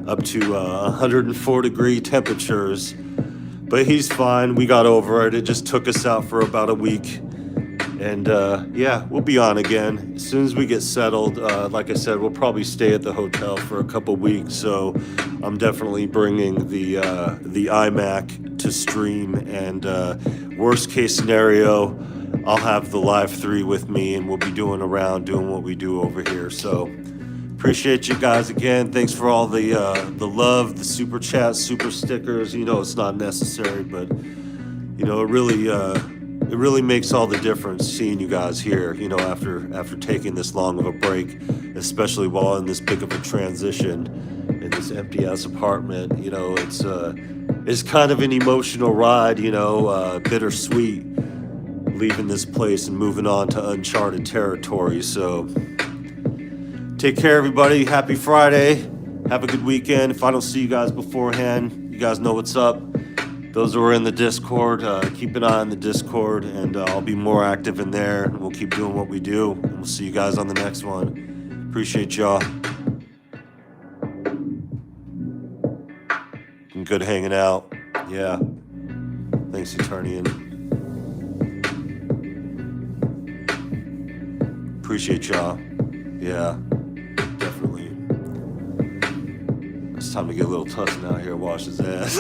up to 104-degree temperatures. But he's fine. We got over it. It just took us out for about a week. And yeah, we'll be on again. As soon as we get settled, like I said, we'll probably stay at the hotel for a couple weeks. So I'm definitely bringing the iMac to stream. And worst case scenario, I'll have the Live 3 with me, and we'll be doing what we do over here. So appreciate you guys again. Thanks for all the love, the super chats, super stickers. You know, it's not necessary, but you know, it really makes all the difference seeing you guys here, you know, after taking this long of a break, especially while in this big of a transition in this empty ass apartment. You know, it's kind of an emotional ride, you know, bittersweet, leaving this place and moving on to uncharted territory. So take care, everybody. Happy Friday. Have a good weekend. If I don't see you guys beforehand, you guys know what's up. Those who are in the Discord, keep an eye on the Discord, and I'll be more active in there. We'll keep doing what we do, and we'll see you guys on the next one. Appreciate y'all. And good hanging out. Yeah. Thanks, Eternian. Appreciate y'all. Yeah, definitely. It's time to get a little Tussin out here, wash his ass.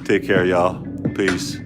Take care, y'all. Peace.